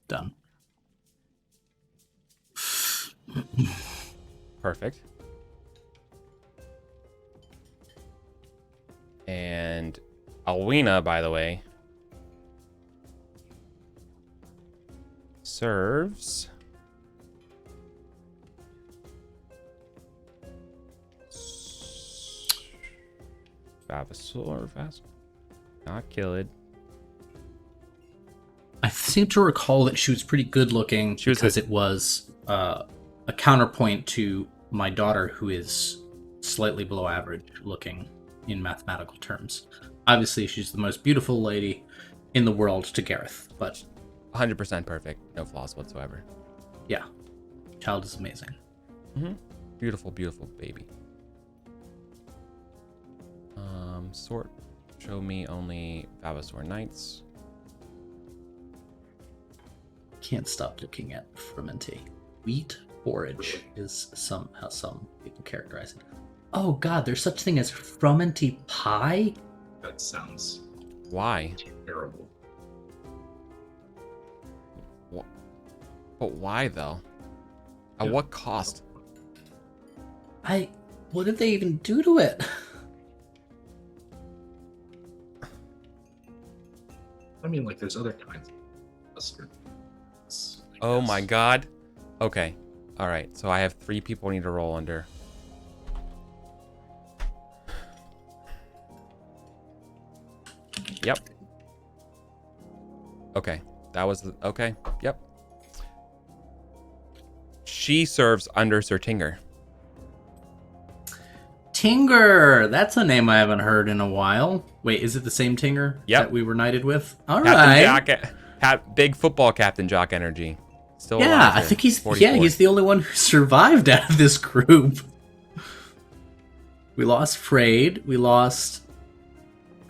Done. Perfect. And Alwina, by the way, serves Vavasaur, not Killed. I seem to recall that she was pretty good looking because it was a counterpoint to my daughter, who is slightly below average looking in mathematical terms. Obviously, she's the most beautiful lady in the world to Gareth, but 100% perfect, no flaws whatsoever. Yeah, child is amazing. Beautiful, beautiful baby. Sort. Show me only Vavasaur Knights. Can't stop looking at Frumenty. Wheat porridge is how some people characterize it. Oh god, there's such thing as Frumenty pie? That sounds Why? terrible. But why though? At what cost? What did they even do to it? I mean, like, there's other kinds of custard. Oh my god. Okay. Alright, so I have 3 people I need to roll under. Yep. Okay. That was okay. Yep. She serves under Sir Tinger. Tinger! That's a name I haven't heard in a while. Wait, is it the same Tinger that we were knighted with? All right. Big football Captain Jock energy. Still alive. Yeah, I think he's the only one who survived out of this group. We lost Freyed, we lost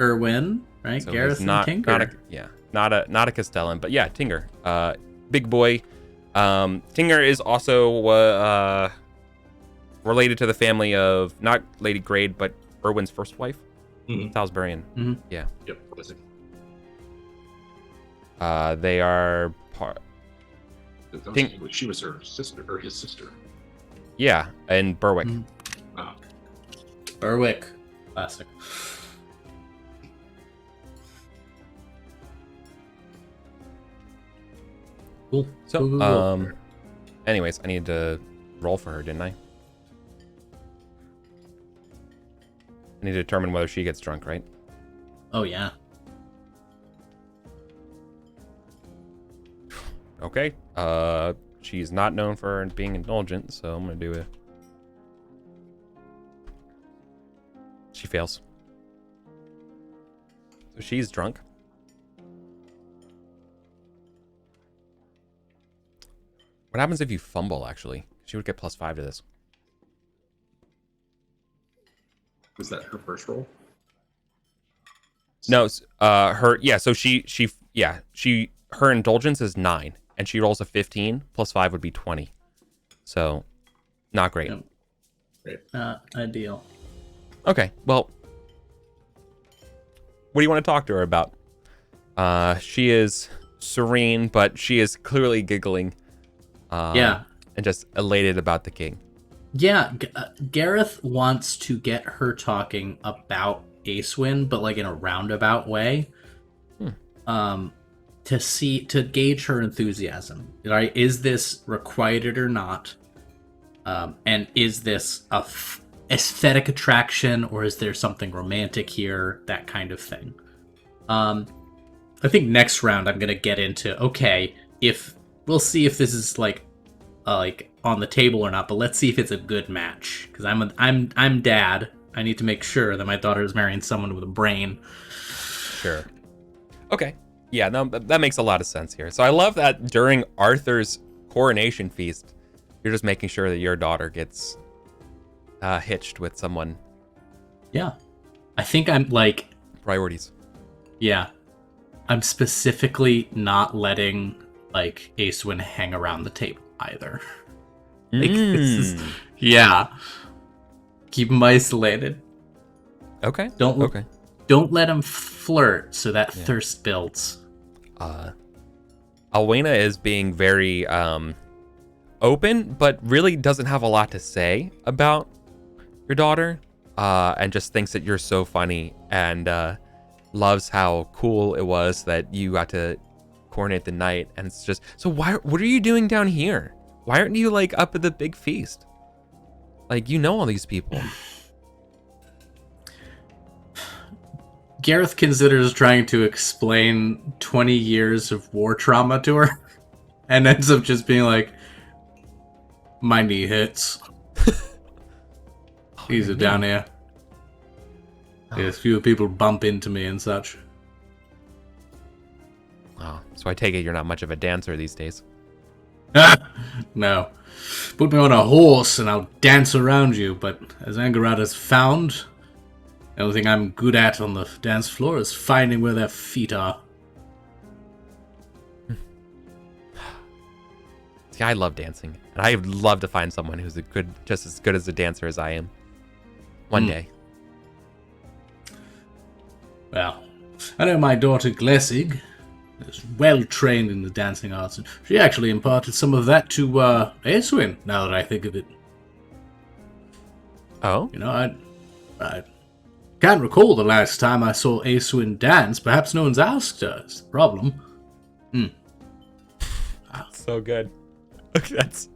Erwin, right? So Gareth not, and Tinger. Not a Castellan, but yeah, Tinger. Big boy. Tinger is also related to the family of not Lady Grade, but Erwin's first wife, Salisbury. Yeah. Yep. What is it? They are part. She was her sister or his sister. Yeah, and Berwick. Berwick, classic. Cool. So, anyways, I needed to roll for her, didn't I? I need to determine whether she gets drunk, right? Oh yeah. Okay. She's not known for being indulgent, so I'm gonna do it. She fails. So she's drunk. What happens if you fumble, actually? She would get +5 to this. Was that her first roll? No, her, yeah, so her indulgence is 9, and she rolls a 15 plus 5 would be 20. So, not great. Not ideal. Okay, well, what do you want to talk to her about? She is serene, but she is clearly giggling. Yeah. And just elated about the king. Yeah, Gareth wants to get her talking about Acewin, but like in a roundabout way. To gauge her enthusiasm. Right? Is this requited or not? And is this a aesthetic attraction, or is there something romantic here? That kind of thing. I think next round I'm gonna get into, okay, if we'll see if this is like on the table or not, but let's see if it's a good match, because I'm dad. I need to make sure that my daughter is marrying someone with a brain. Sure. Okay. Yeah, no, that makes a lot of sense here. So I love that during Arthur's coronation feast, you're just making sure that your daughter gets hitched with someone. Yeah. I think I'm like... Priorities. Yeah. I'm specifically not letting like Acewin hang around the table either. Like, this is... Yeah. Keep him isolated. Okay. Don't let him flirt so that thirst builds. Alwena is being very open, but really doesn't have a lot to say about your daughter, and just thinks that you're so funny, and loves how cool it was that you got to coronate the knight. And it's just, so what are you doing down here? Why aren't you like up at the big feast? Like, you know all these people. Gareth considers trying to explain 20 years of war trauma to her, and ends up just being like, my knee hurts. Easy down here. Yes, fewer people bump into me and such. Oh, so I take it you're not much of a dancer these days. No. Put me on a horse and I'll dance around you, but as Angarat has found, the only thing I'm good at on the dance floor is finding where their feet are. See, I love dancing, and I'd love to find someone who's just as good as a dancer as I am. One day. Well, I know my daughter Glessig is well trained in the dancing arts, and she actually imparted some of that to Acewin, now that I think of it. Oh? You know, I can't recall the last time I saw Acewin dance. Perhaps no one's asked her. It's the problem. So good. Okay, that's...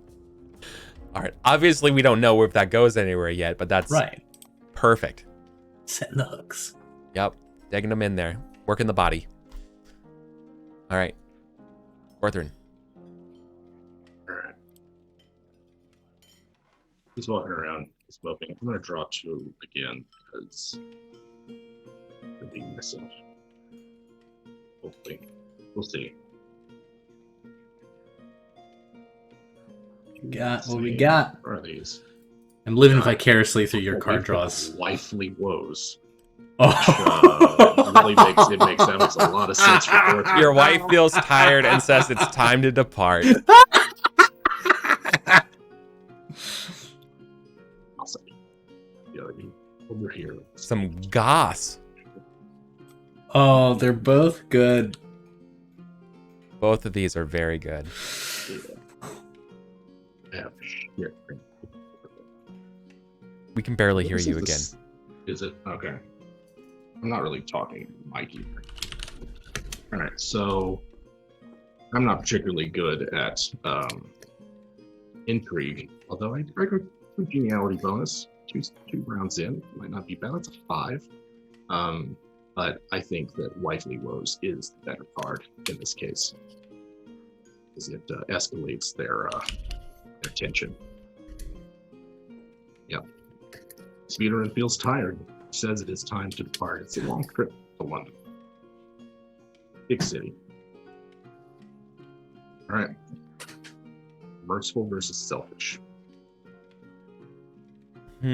Alright, obviously we don't know if that goes anywhere yet, but that's right. Perfect. Setting the hooks. Yep, digging them in there. Working the body. Alright. Orthrin. Alright. He's walking around, smoking. I'm going to draw 2 again, because they're being missing. Hopefully. We'll see. What we got? What are these? I'm living vicariously through your card draws. Wifely woes. Oh. Really makes a lot of sense for Orthrin. Your wife feels tired and says it's time to depart. Awesome. Over here. Some goss. Oh, they're both good. Both of these are very good. Yeah. Here. We can barely hear you again. Is it? Okay. I'm not really talking mic either. Alright, so I'm not particularly good at intrigue, although I got a geniality bonus. Two rounds in. Might not be bad. That's a 5. But I think that Wifely Woes is the better card in this case, because it escalates their tension. Yep. Speederin feels tired. Says it is time to depart. It's a long trip to London. Big city. All right. Merciful versus selfish. All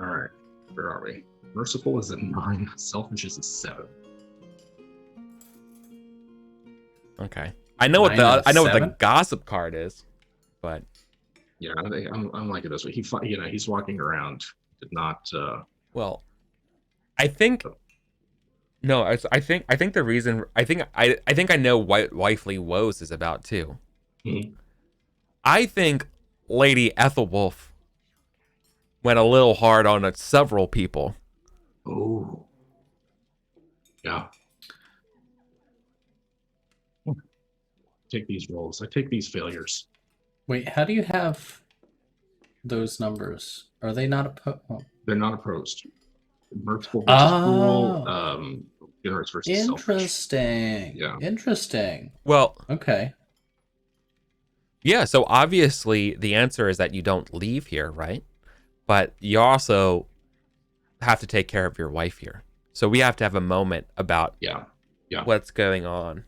right. Where are we? Merciful is a 9. Selfish is a 7. Okay. I know what the 907? gossip card is, but Yeah, I'm like it this way. He's walking around, did not. well, I think no. I think the reason I think I know what Wifely Woes is about too. Mhm. I think Lady Ethelwolf went a little hard on several people. Oh, yeah. Take these rolls. I take these failures. Wait, how do you have those numbers? Are they not opposed? They're not opposed. Merciful versus cruel. Oh, Generous versus selfish. interesting. Yeah. Interesting. Well, Okay. yeah. So obviously the answer is that you don't leave here, right? But you also have to take care of your wife here. So we have to have a moment about Yeah. what's going on.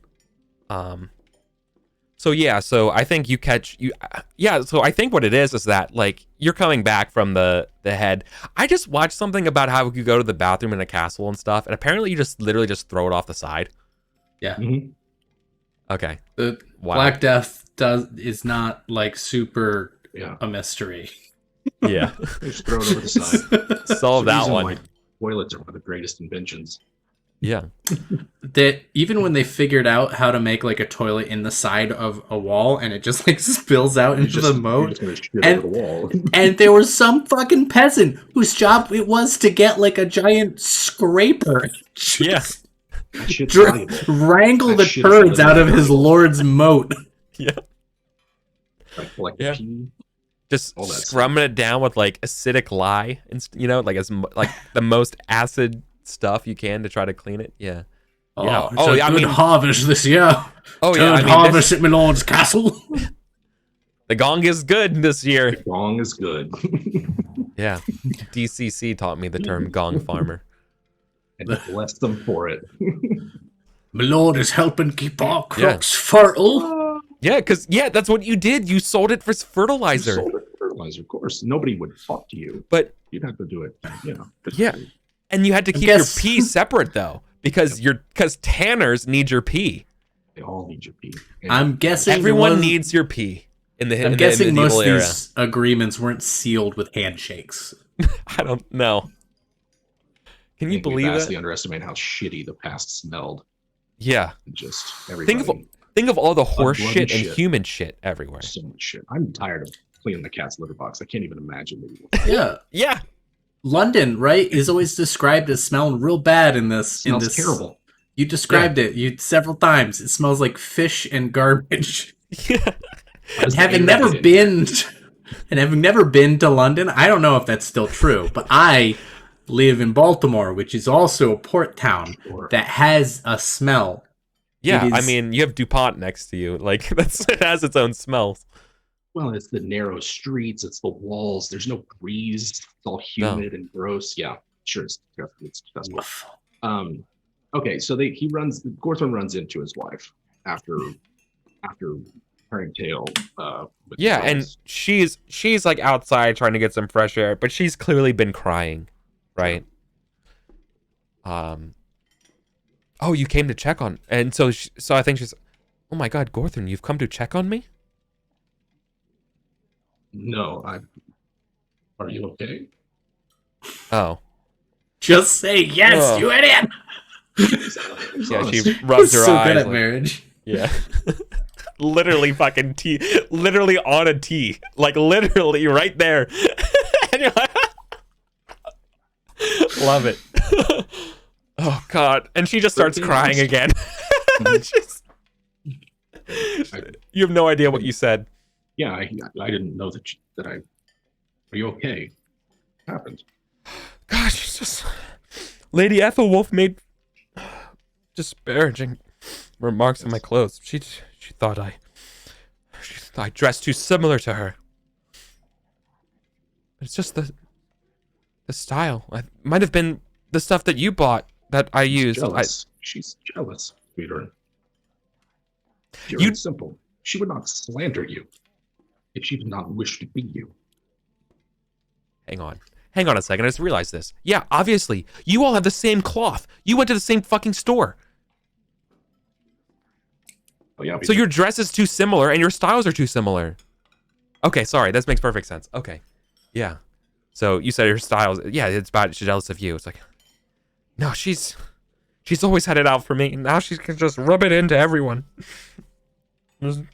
So yeah, so I think so I think what it is that like you're coming back from the head. I just watched something about how you go to the bathroom in a castle and stuff, and apparently you just literally just throw it off the side. Yeah. Mm-hmm. Okay. The Wow. Black Death is not like super a mystery. Yeah. Just throw it over the side. Solve that one. Why toilets are one of the greatest inventions. Yeah. That even when they figured out how to make like a toilet in the side of a wall and it just like spills out into the moat, over the wall. and there was some fucking peasant whose job it was to get like a giant scraper, Yeah. wrangle the turds out of his lord's moat. Yeah. Like Yeah. pee. Just scrumming it down with like acidic lye, and like the most acid stuff you can to try to clean it. Yeah. Oh, Yeah. It's a good harvest this year. Oh yeah. Harvest at my lord's castle. The gong is good this year. The gong is good. Yeah. DCC taught me the term gong farmer. And bless them for it. My lord is helping keep our crops fertile. Yeah, that's what you did. You sold it for fertilizer. You sold it for fertilizer, of course. Nobody would talk to you. But you'd have to do it, Yeah. And you had to keep your pee separate though, because tanners need your pee. They all need your pee. And I'm guessing everyone needs your pee in the I'm guessing in the most of era. these agreements weren't sealed with handshakes. I don't know. Can you believe it? Vastly underestimate how shitty the past smelled. Yeah. Just everybody. Think of all the horse shit and human shit everywhere. So much shit. I'm tired of cleaning the cat's litter box. I can't even imagine anymore. Yeah. Yeah. London, right, is always described as smelling real bad in this. It smells terrible. You described it several times. It smells like fish and garbage. Yeah. And having never been to London, I don't know if that's still true, but I live in Baltimore, which is also a port town that has a smell. Yeah, I mean, you have DuPont next to you. Like it has its own smells. Well, it's the narrow streets, it's the walls. There's no breeze. It's all humid and gross. Yeah, sure, it's disgusting. Okay, so Gorthron runs into his wife after turning tail. Yeah, and she's like outside trying to get some fresh air, but she's clearly been crying, right? Oh, you came to check on, and so I think she's, oh my God, Gorthron, you've come to check on me? No, are you okay? Oh. Just say yes, you idiot! Yeah, she rubs her so eyes. Good at marriage. Yeah. Literally fucking tea. Literally on a tee. Like literally right there. And you're like, love it. Oh God. And she just starts crying again. You have no idea what you said. Yeah, I didn't know that I. Are you okay? What happened? Gosh, it's just Lady Ethelwolf made disparaging remarks on my clothes. She thought I dressed too similar to her. But it's just the style. It might have been the stuff that you bought that I used. She's jealous, Peter. It's simple. She would not slander you if she did not wish to be you. Hang on a second. I just realized this. Yeah, obviously. You all have the same cloth. You went to the same fucking store. Oh yeah. So your dress is too similar and your styles are too similar. Okay, sorry. This makes perfect sense. Okay. Yeah. So you said her styles. Yeah, it's bad. She's jealous of you. It's like, no, she's always had it out for me. Now she can just rub it into everyone. God,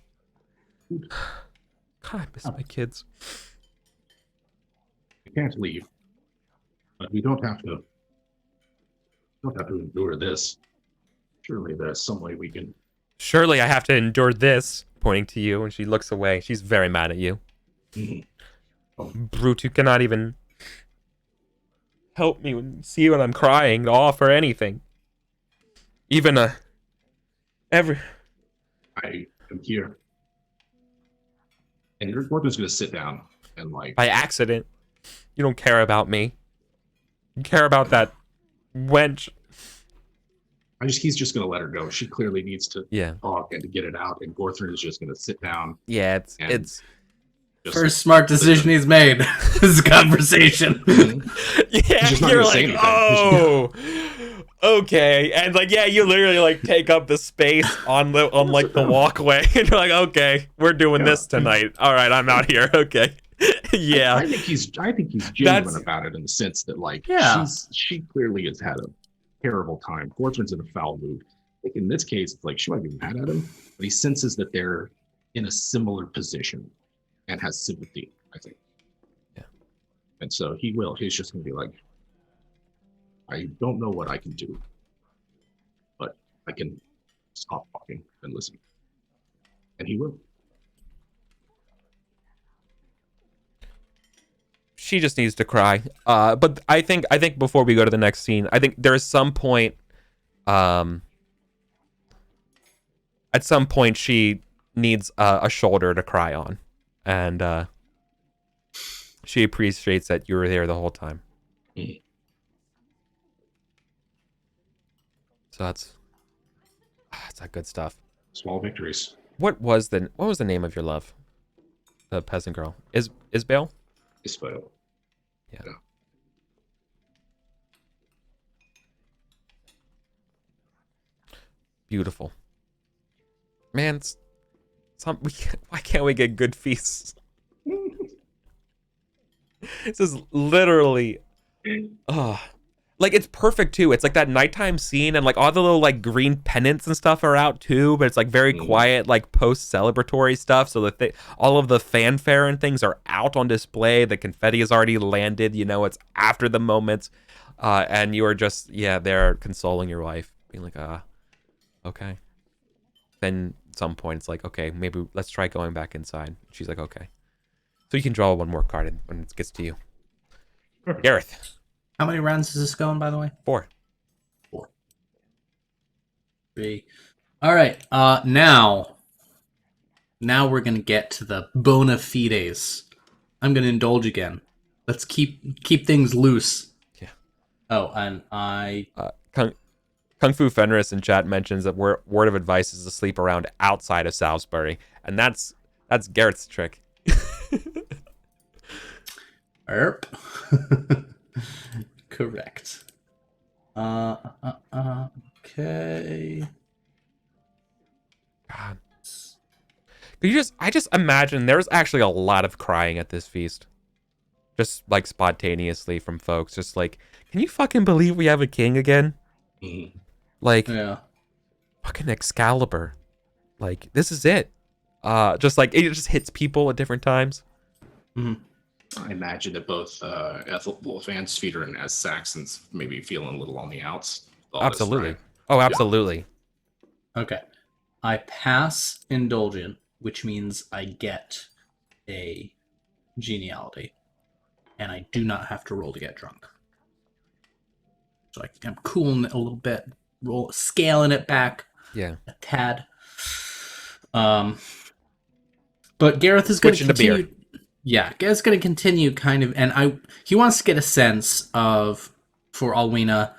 I miss my kids. We can't leave, but we don't have to. Don't have to endure this. Surely there's some way we can. Surely I have to endure this. Pointing to you, and she looks away. She's very mad at you. Brute, you cannot even help me see when I'm crying to offer anything. Even I am here. And your Gordon's gonna sit down and like by accident. You don't care about me. You care about that wench. he's just gonna let her go. She clearly needs to Yeah. talk and to get it out, and Gorthrin is just gonna sit down. Yeah, it's just first smart decision he's made. This conversation. Yeah, you're like, oh, okay, and like, yeah, you literally like take up the space on the walkway, and you're like, okay, we're doing this tonight. All right, I'm out here. Okay, yeah. I think he's genuine about it in the sense that like, she clearly has had a terrible time. Gorthrin's in a foul mood. I think in this case, it's like she might be mad at him, but he senses that they're in a similar position and has sympathy, I think. Yeah. And so he's just gonna be like, I don't know what I can do, but I can stop talking and listen. And he will. She just needs to cry. But I think before we go to the next scene, I think there is some point, at some point she needs a shoulder to cry on, and she appreciates that you were there the whole time. Mm. So that's that good stuff. Small victories. What was the name of your love? The peasant girl. Isabel? Isabel. Yeah. Beautiful. Man, why can't we get good feasts? This is literally, like it's perfect too. It's like that nighttime scene, and like all the little like green pennants and stuff are out too. But it's like very quiet, like post celebratory stuff. So that all of the fanfare and things are out on display. The confetti has already landed. You know, it's after the moments, and you are just there consoling your wife, being like, okay. Then at some point it's like, okay, maybe let's try going back inside. She's like, okay. So you can draw one more card when it gets to you. Perfect. Gareth. How many rounds is this going, by the way? 4. 3. All right. Now we're gonna get to the bona fides. I'm gonna indulge again. Let's keep things loose. Yeah. Oh, and I Kung Fu Fenris in chat mentions that word of advice is to sleep around outside of Salisbury, and that's Garrett's trick. Erp. Correct. Okay. God. I just imagine there's actually a lot of crying at this feast. Just like spontaneously from folks. Just like, can you fucking believe we have a king again? Mm-hmm. Like, yeah. Fucking Excalibur. Like, this is it. Just like, it just hits people at different times. Mm-hmm. I imagine that both both Ansfeeder and as Saxons maybe feeling a little on the outs. Absolutely. Right? Oh, absolutely. Yeah. Okay. I pass indulgent, which means I get a geniality, and I do not have to roll to get drunk. So I'm cooling it a little bit, scaling it back a tad. But Gareth is going to continue. Yeah, Gareth's going to continue kind of, and he wants to get a sense of, for Alwina,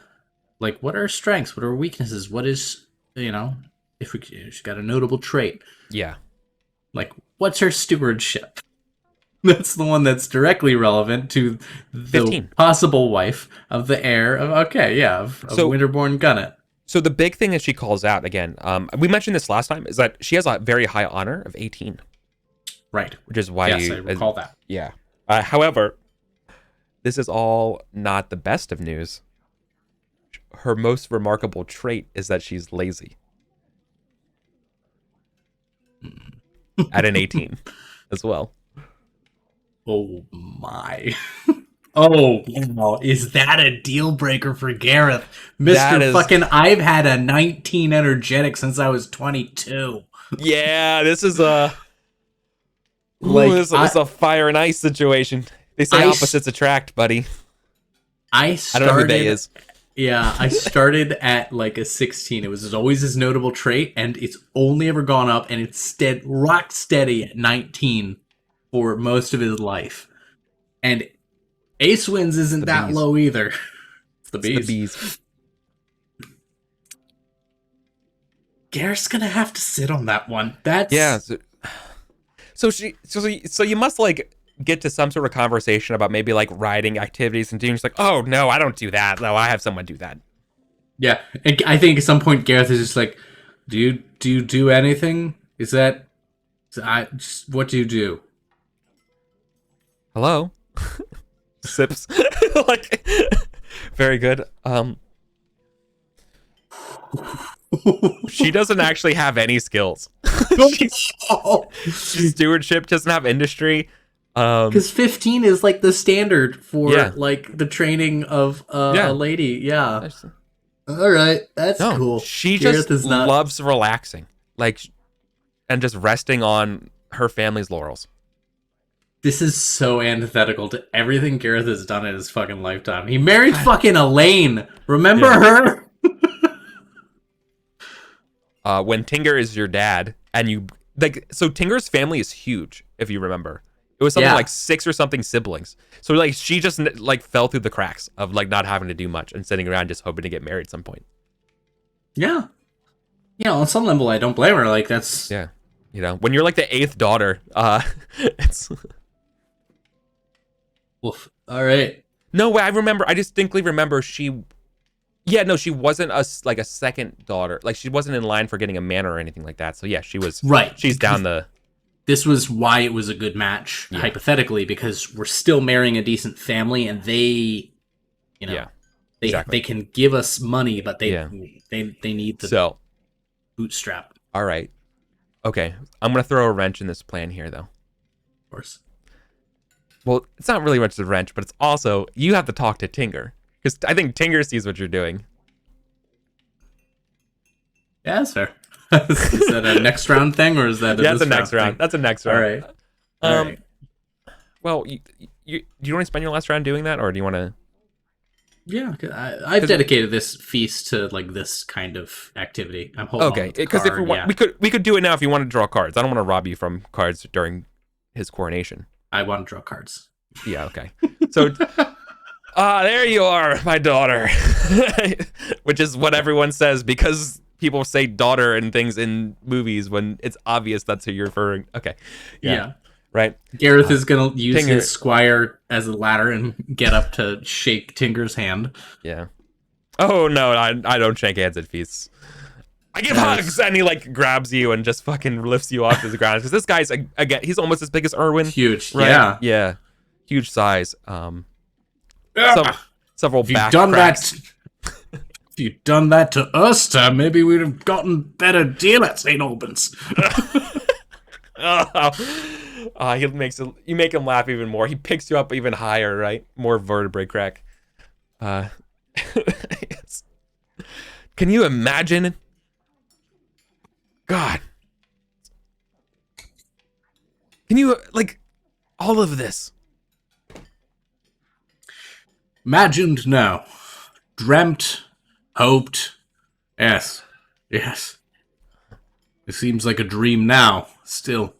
like, what are her strengths? What are her weaknesses? What is, she's got a notable trait. Yeah. Like, what's her stewardship? That's the one that's directly relevant to the 15. Possible wife of the heir of Winterborn Gunnet. So the big thing that she calls out again, we mentioned this last time, is that she has a very high honor of 18. Right. Which is why yes, I recall that. Yeah. However, this is all not the best of news. Her most remarkable trait is that she's lazy. At an 18 as well. Oh my. Oh, wow. Is that a deal breaker for Gareth? Mr. Fucking I've had a 19 energetic since I was 22. Yeah, this is a this is a fire and ice situation. They say opposites attract, buddy. I don't know who they is. Yeah, I started at like a 16. It was always his notable trait, and it's only ever gone up, and it's rock steady at 19 for most of his life. And Ace Winds isn't that low either. It's the bees. Gareth's gonna have to sit on that one. That's So you must like get to some sort of conversation about maybe like riding activities and she's like, oh no, I don't do that. No, I have someone do that. Yeah, I think at some point Gareth is just like, do you do anything? What do you do? Hello. Sips. Like, very good. She doesn't actually have any skills. Stewardship doesn't have industry. Because 15 is like the standard for like the training of a lady. Yeah. All right, that's cool. She just loves relaxing, like, and just resting on her family's laurels. This is so antithetical to everything Gareth has done in his fucking lifetime. He married fucking Elaine. Remember her? When Tinger is your dad, and you like, so Tinger's family is huge. If you remember, it was something like 6 or something siblings. So like, she just like fell through the cracks of like not having to do much and sitting around just hoping to get married at some point. Yeah, on some level, I don't blame her. Like that's when you're like the 8th daughter, it's. Oof. All right. No way. I distinctly remember she. Yeah, no, she wasn't a second daughter. Like, she wasn't in line for getting a manor or anything like that. So yeah, she was. Right. She's down the. This was why it was a good match, hypothetically, because we're still marrying a decent family, and they, they can give us money, but they need the bootstrap. All right. Okay, I'm gonna throw a wrench in this plan here, though. Of course. Well, it's not really much of a wrench, but it's also you have to talk to Tinger, because I think Tinger sees what you're doing. Yeah, that's fair. Is that a next round thing, or is that that's a next round? That's a next round. All right. Well, do you want to spend your last round doing that, or do you want to? Yeah, I've dedicated this feast to like this kind of activity. I'm holding. Okay, because if we could do it now if you want to draw cards. I don't want to rob you from cards during his coronation. I want to draw cards. Yeah. Okay. So, there you are, my daughter, which is what everyone says because people say daughter and things in movies when it's obvious that's who you're referring. Okay. Yeah. Right. Gareth is going to use his squire as a ladder and get up to shake Tinger's hand. Yeah. Oh, no, I don't shake hands at feasts. I give hugs, and he like grabs you and just fucking lifts you off to the ground. Because this guy's, again, he's almost as big as Erwin. Huge. Right? Yeah. Yeah. Huge size. Several back cracks. If you'd done that to us, maybe we'd have gotten better deal at St. Albans. You make him laugh even more. He picks you up even higher, right? More vertebrae crack. Can you imagine? God. Can you, like, all of this? Imagined, no. Dreamt, hoped. Yes. It seems like a dream now, still.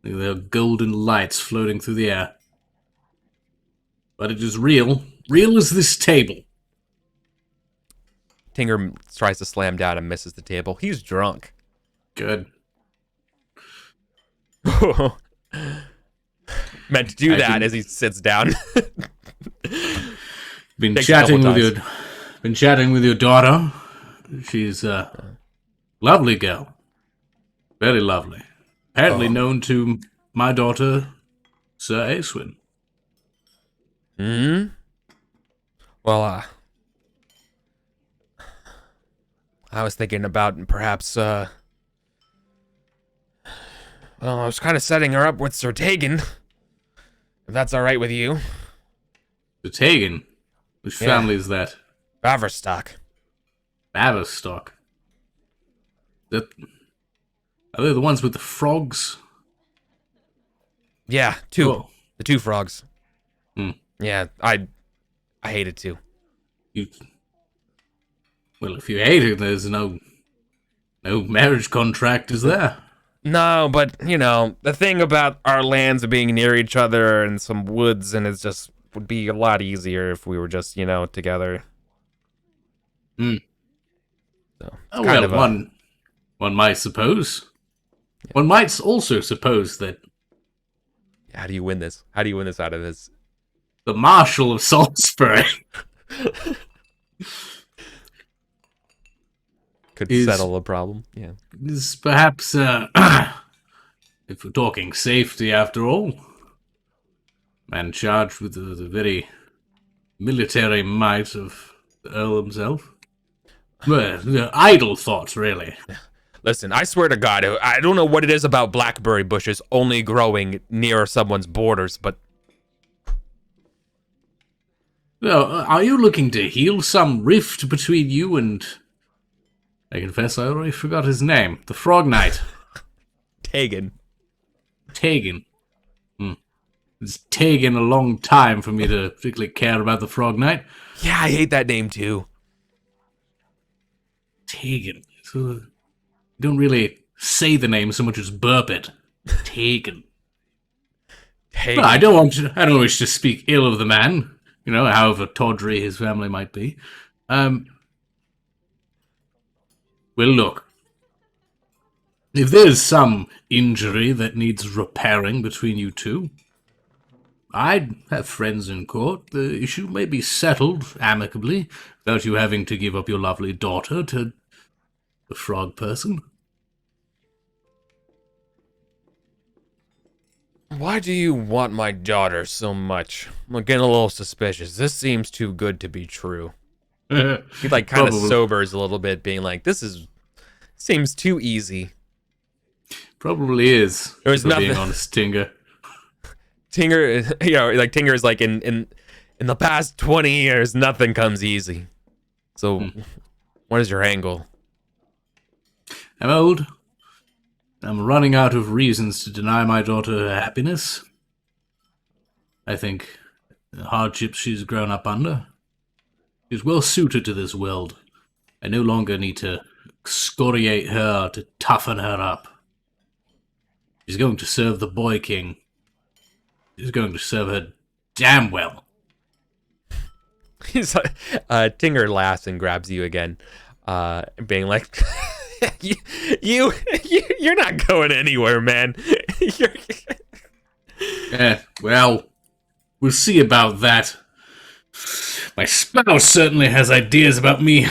There are golden lights floating through the air. But it is real. Real as this table. Tinger tries to slam down and misses the table. He's drunk. Good. Meant to do that as he sits down. Been chatting with your daughter. She's a lovely girl. Very lovely. Apparently known to my daughter, Sir Aeswin. Hmm? Well, I was thinking about perhaps, well, I was kind of setting her up with Sir Tegan. If that's all right with you. The Tegan? Which family is that? Baverstock. Baverstock. Are they the ones with the frogs? Yeah, two. Oh. The two frogs. Hmm. Yeah, I hate it too. Well, if you hate it, there's no marriage contract, is there? No, but, you know, the thing about our lands being near each other and some woods, and it's just would be a lot easier if we were just, you know, together. Hmm. So, Oh, well, one might suppose. Yeah. One might also suppose that... How do you win this? How do you win this out of this? The Marshal of Salisbury could settle the problem. Yeah. Is perhaps, if we're talking safety after all, man charged with the very military might of the Earl himself. Well, idle thoughts, really. Listen, I swear to God, I don't know what it is about blackberry bushes only growing near someone's borders, but... Well, are you looking to heal some rift between you and... I confess I already forgot his name. The Frog Knight. Tegan. It's taken a long time for me to particularly care about the Frog Knight. Yeah, I hate that name too. Tegan. So, you don't really say the name so much as burp it. Tegan. Tegan. Well, I don't wish to speak ill of the man. You know, however tawdry his family might be. Well, look. If there's some injury that needs repairing between you two, I'd have friends in court. The issue may be settled amicably without you having to give up your lovely daughter to the frog person. Why do you want my daughter so much? I'm getting a little suspicious. This seems too good to be true. He like kind of sobers a little bit, being like, "This seems too easy." Probably is. There's nothing. Being honest, Tinger. Tinger, you know, like Tinger is like in the past 20 years, nothing comes easy. So, what is your angle? I'm old. I'm running out of reasons to deny my daughter her happiness. I think the hardships she's grown up under. She's well suited to this world. I no longer need to excoriate her to toughen her up. She's going to serve the Boy King. She's going to serve her damn well. He's like, Tinger laughs and grabs you again, being like, you're not going anywhere, man. Yeah, well, we'll see about that. My spouse certainly has ideas about me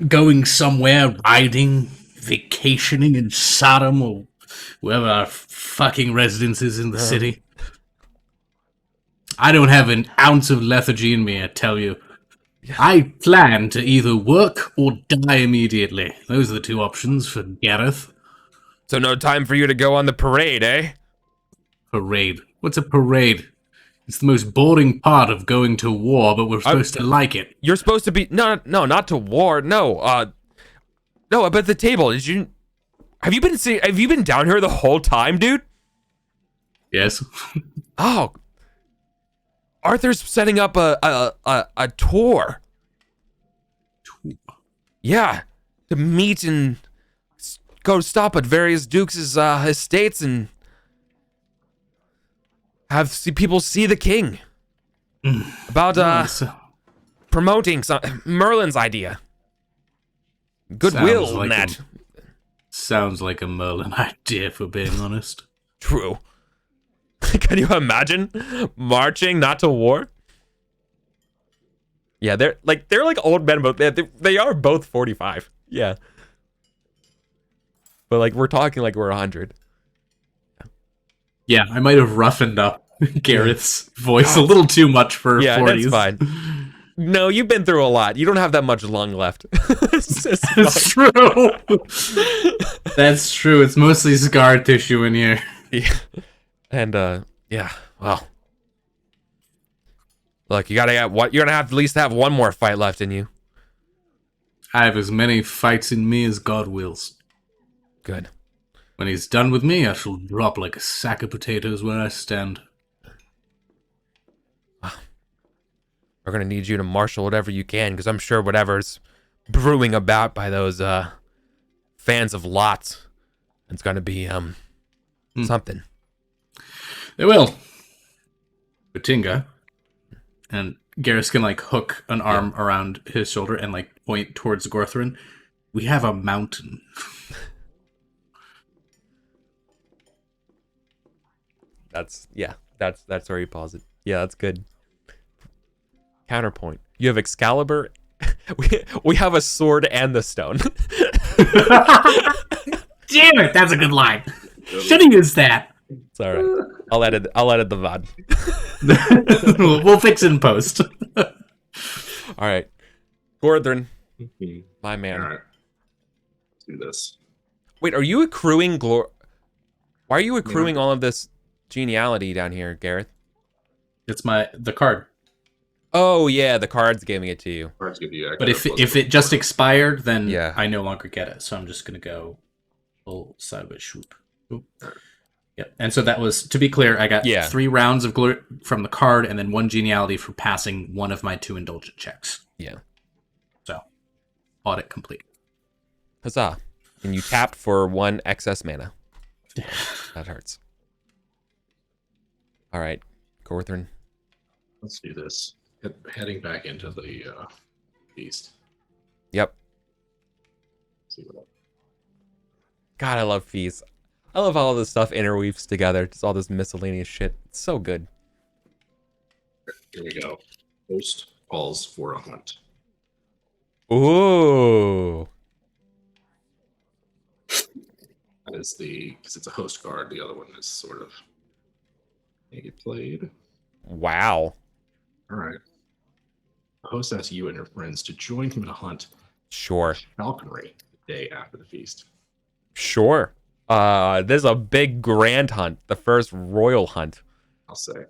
going somewhere, riding, vacationing in Sodom or wherever our fucking residence is in the city. I don't have an ounce of lethargy in me, I tell you. I plan to either work or die immediately. Those are the two options for Gareth. So no time for you to go on the parade, eh? Parade? What's a parade? It's the most boring part of going to war, but we're supposed to like it. You're supposed to be... No, not to war. No, no, but the table. Have you been down here the whole time, dude? Yes. Oh. Arthur's setting up a tour. Yeah, to meet and go stop at various dukes' estates and people see the king. About promoting Merlin's idea. Goodwill in that. Sounds like a Merlin idea, for being honest. True. Can you imagine marching not to war? Yeah, they're like old men, but they are both 45. Yeah. But like we're talking like we're 100. Yeah, I might have roughened up Gareth's voice a God. little too much for Yeah, 40s. that's fine. No, you've been through a lot. You don't have that much lung left. That's true. That's true. It's mostly scar tissue in here. Yeah. And yeah, well. Look, you gotta have what you're gonna have to at least have one more fight left in you. I have as many fights in me as God wills. Good. When he's done with me, I shall drop like a sack of potatoes where I stand. We're gonna need you to marshal whatever you can, because I'm sure whatever's brewing about by those fans of Lots, it's gonna be something. They will. Batinga. And Garrus can like hook an arm around his shoulder and like point towards Gorthrin. We have a mountain. That's where you pause it. Yeah, that's good. Counterpoint. You have Excalibur. we have a sword and the stone. Damn it, that's a good line. Should have used that. It's all right. I'll edit the VOD. We'll fix it in post. All right. Gorthrin, my man. All right. Let's do this. Wait, are you accruing Why are you accruing all of this geniality down here, Gareth? It's the card. Oh yeah, the card's giving it to you. Cards give you But if it just expired, then Yeah. I no longer get it. So I'm just gonna go full sideways swoop. Oop. Yep. And so that was, to be clear, I got 3 rounds of glory from the card and then 1 geniality for passing one of my 2 indulgent checks. Yeah. So audit complete. Huzzah. And you tapped for 1 excess mana. That hurts. All right, Gorthrin. Let's do this. Heading back into the east. Yep. See what God, I love fees. I love how all this stuff interweaves together. Just all this miscellaneous shit. It's so good. Here we go. Host calls for a hunt. Ooh. That is because it's a host card. The other one is sort of played. Wow. All right. The host asks you and your friends to join him in a hunt. Sure. Falconry the day after the feast. Sure. There's a big grand hunt. The first royal hunt. I'll say.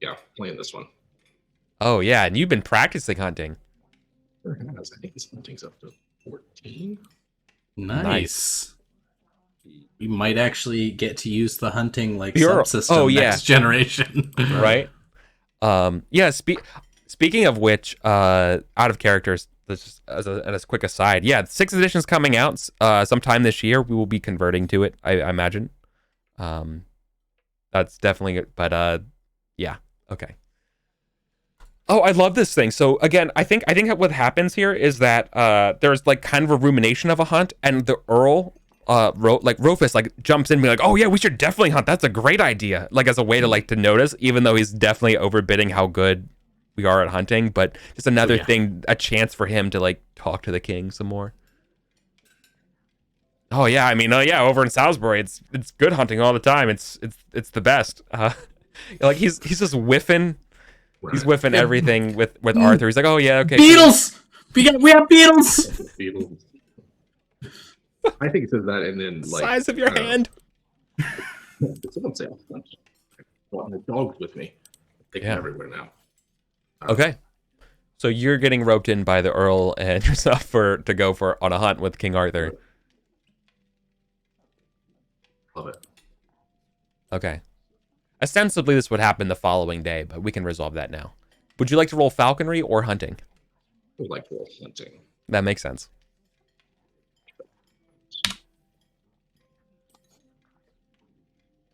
Yeah, playing this one. Oh, yeah. And you've been practicing hunting. Sure has. I think this hunting's up to 14. Nice. We might actually get to use the hunting like Pure- subsystem next generation. Right? Yeah, speaking of which, out of characters, just as a quick aside, yeah, 6th edition's coming out sometime this year. We will be converting to it, I imagine. That's definitely good, but yeah, okay. Oh, I love this thing. So again, I think what happens here is that there's like kind of a rumination of a hunt, and the Earl Rufus jumps in and be like, oh yeah, we should definitely hunt. That's a great idea. Like as a way to notice, even though he's definitely overbidding how good we are at hunting, but just another thing, a chance for him to talk to the king some more. Oh yeah, I mean, over in Salisbury, it's good hunting all the time. It's the best. He's just whiffing. Right. He's whiffing everything with Arthur. He's like, oh yeah, okay. Beetles. We have beetles. Beetles. I think it says that, and then size of your hand. Someone say, "I want the dogs with me." Take them everywhere now. Okay, so you're getting roped in by the Earl and yourself to go on a hunt with King Arthur. Love it. Okay. Ostensibly, this would happen the following day, but we can resolve that now. Would you like to roll falconry or hunting? I would like to roll hunting. That makes sense.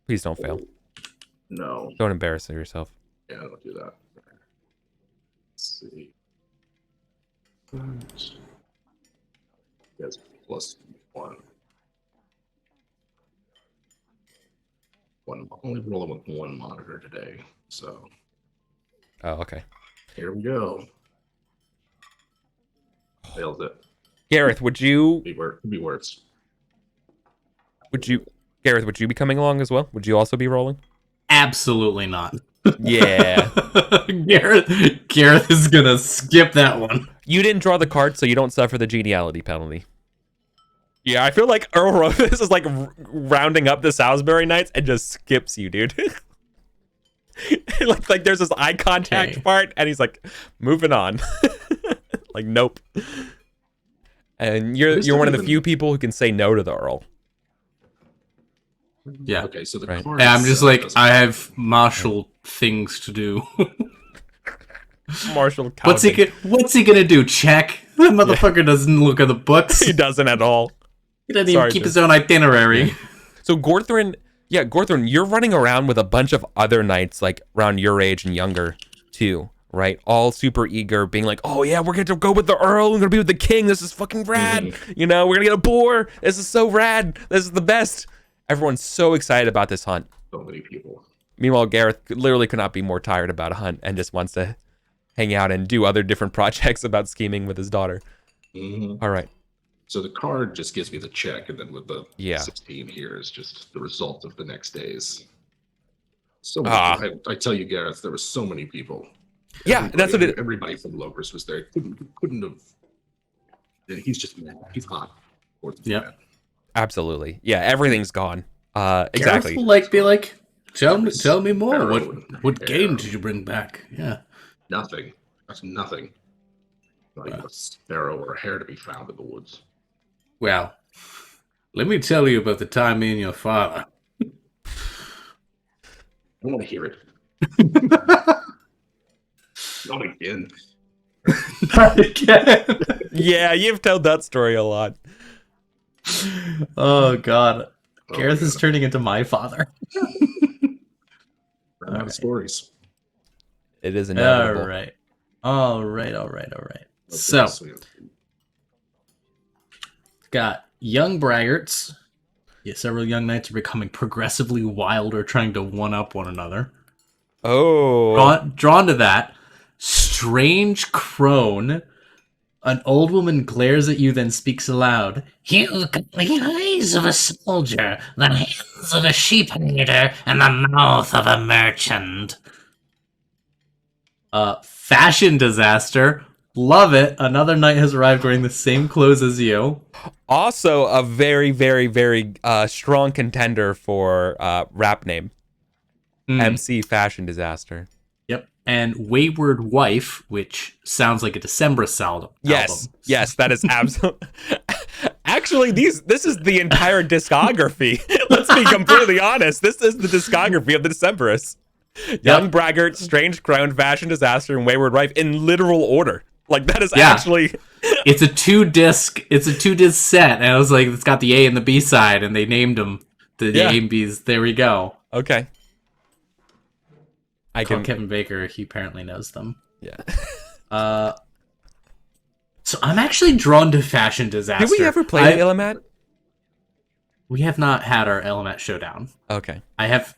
Please don't fail. No. Don't embarrass yourself. Yeah, don't do that. Let's see. Yes, +1. Only rolling with 1 monitor today, so. Oh, okay. Here we go. Fails it. Gareth, would you Could be worse. Gareth, would you be coming along as well? Would you also be rolling? Absolutely not. Yeah. Gareth is gonna skip that one. You didn't draw the card, so you don't suffer the geniality penalty. Yeah, I feel like Earl Rhodes is like rounding up the Salisbury Knights and just skips you, dude. like there's this eye contact part, and he's like, moving on. Like, nope. And you're one of the few people who can say no to the Earl. Yeah. Okay, so the Right. card. Yeah, I'm just like, I have martial things to do. Marshall. What's he gonna do? Check. That motherfucker doesn't look at the books. He doesn't at all. He doesn't even keep his own itinerary. So Gorthrin, you're running around with a bunch of other knights like around your age and younger too, right? All super eager, being like, "Oh yeah, we're gonna go with the Earl. We're gonna be with the King. This is fucking rad. You know, we're gonna get a boar. This is so rad. This is the best." Everyone's so excited about this hunt. So many people. Meanwhile, Gareth literally could not be more tired about a hunt and just wants to hang out and do other different projects about scheming with his daughter. All right. So the card just gives me the check, and then with the 16 here is just the result of the next days. So many I tell you, Gareth, there were so many people. That's what it. Everybody from Locust was there. Couldn't have. He's just mad. He's hot. Yep. Absolutely. Yeah, everything's gone. Exactly. Gareth will be like, tell me more. What game did you bring back? Yeah. Nothing. That's nothing. Not even a sparrow or a hare to be found in the woods. Well, let me tell you about the time me and your father. I want to hear it. Not again. Not again. Yeah, you've told that story a lot. Oh, God. Gareth is turning into my father. Run out of stories. It is inevitable. All right. So, got young braggarts. Yeah, several young knights are becoming progressively wilder, trying to one-up one another. Oh. Drawn to that, strange crone. An old woman glares at you, then speaks aloud. You've got the eyes of a soldier, the hands of a sheep leader, and the mouth of a merchant. Fashion disaster. Love it. Another knight has arrived wearing the same clothes as you. Also a very, very, very strong contender for rap name. MC Fashion Disaster. Yep. And Wayward Wife, which sounds like a Decemberist album. Yes, that is absolutely. Actually, this is the entire discography. Let's be completely honest. This is the discography of the Decemberists. Young Braggart, Strange Crown, Fashion Disaster, and Wayward Wife in literal order. Like, that is actually. It's a two-disc set, and I was like, it's got the A and the B side, and they named them the A and B's. There we go. Okay. Kevin Baker, he apparently knows them. Yeah. So I'm actually drawn to Fashion Disaster. Did we ever play Illimat? We have not had our Illimat showdown. Okay. I have.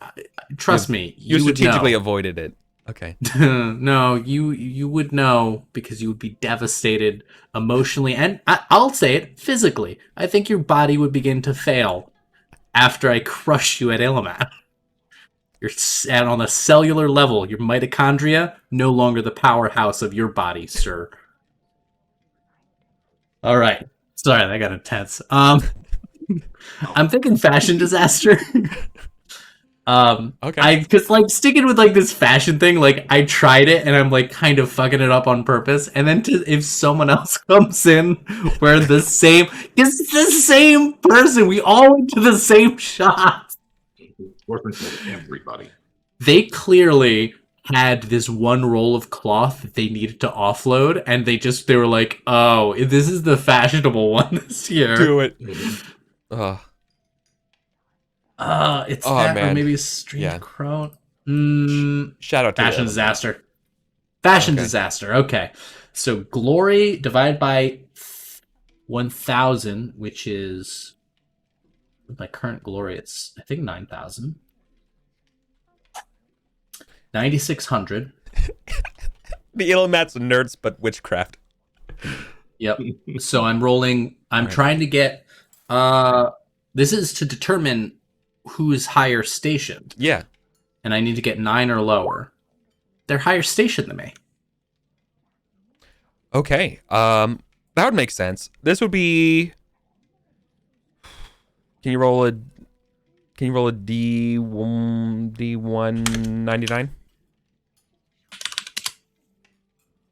Trust me, you strategically avoided it. Okay. No, you would know because you would be devastated emotionally, and I'll say it, physically. I think your body would begin to fail after I crush you at Illimat. And on a cellular level, your mitochondria no longer the powerhouse of your body, sir. All right. Sorry, that got intense. I'm thinking Fashion Disaster. Okay. Because like sticking with like this fashion thing, like I tried it and I'm like kind of fucking it up on purpose. And then if someone else comes in wearing the same, it's the same person. We all went to the same shop. Working for everybody. They clearly had this one roll of cloth that they needed to offload, and they were like, "Oh, this is the fashionable one this year. Do it." It's that, man. or maybe Strange Crone. Shout out to Fashion Disaster. Fashion Disaster. Okay, so glory divided by 1,000, which is my current glory. It's I think 9,000. 9,600. The Illimat's nerds, but witchcraft. Yep. So I'm rolling. I'm Alright. trying to get. This is to determine who is higher stationed, Yeah. and I need to get 9 or lower. They're higher stationed than me. Okay. That would make sense. This would be. Can you roll a? Can you roll a D199?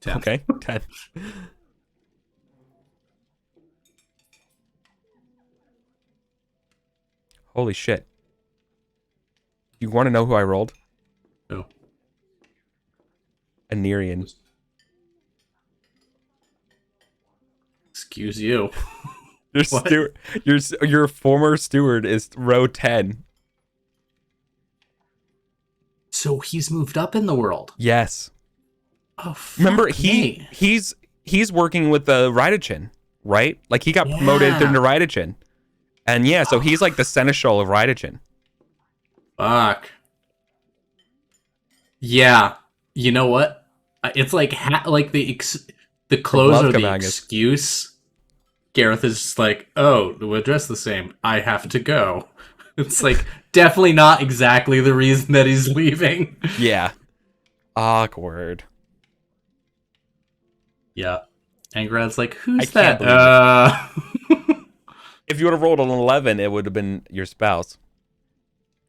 10. Okay, 10. Holy shit! You want to know who I rolled? Who? A Nerean. Excuse you. Your What? steward. Your former steward is row 10. So he's moved up in the world. Yes. Oh, fuck Remember, me. he's working with the Raidachin, right? Like he got promoted Yeah. into Raidachin, and yeah, so he's like the seneschal of Raidachin. Fuck. Yeah. You know what? It's like like the clothes love are the Kamagas. excuse. Gareth is just like, oh, we're dressed the same. I have to go. It's like definitely not exactly the reason that he's leaving. Yeah. Awkward. Yeah. And Grad's like, I who's can't that? If you would have rolled an 11, it would have been your spouse.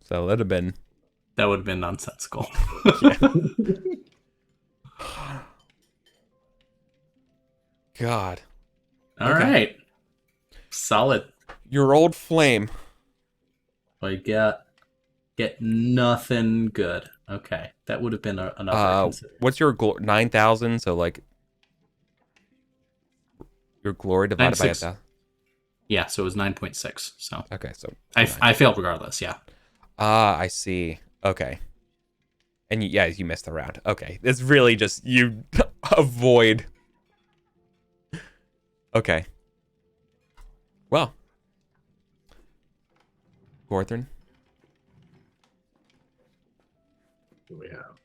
So that'd have been. That would have been nonsensical. God. All Okay. right. Solid. Your old flame. I get nothing good. Okay. That would have been another consideration. What's your 9,000? So like your glory divided by 9,600. 1,000. Yeah, so it was 9.6. So Okay, so I failed regardless, yeah. I see. Okay. And you missed the round. Okay. It's really just you avoid. Okay. Well. Gorthrin. What do we have?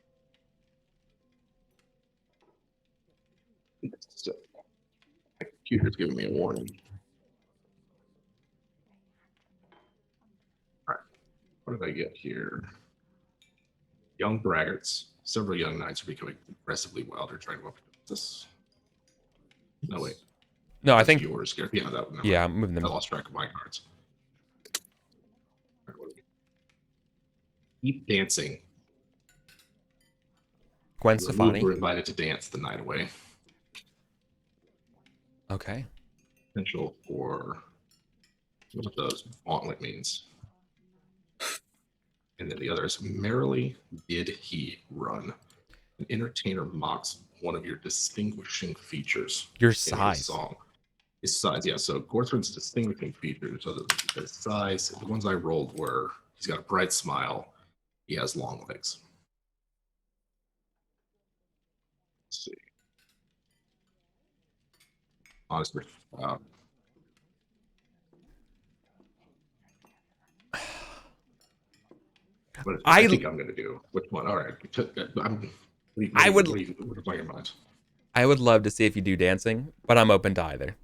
So, my computer's giving me a warning. All right. What did I get here? Young braggarts. Several young knights are becoming aggressively wild. They're trying to up this. No, wait. No, I That's think. yours. Yeah, that one. Yeah, I'm moving I them. lost track of my cards. All right, what do we- Keep dancing. Gwen We're Stefani. invited to dance the night away. Okay. Potential for what those gauntlet means. And then the other is merrily did he run. An entertainer mocks one of your distinguishing features Your in his size. song. His size, yeah. So Gorthrin's distinguishing features, other than his size, the ones I rolled were he's got a bright smile, he has long legs. Let's see. Honestly, what I think I'm going to do. Which one? All right. What are your minds? I would love to see if you do dancing, but I'm open to either.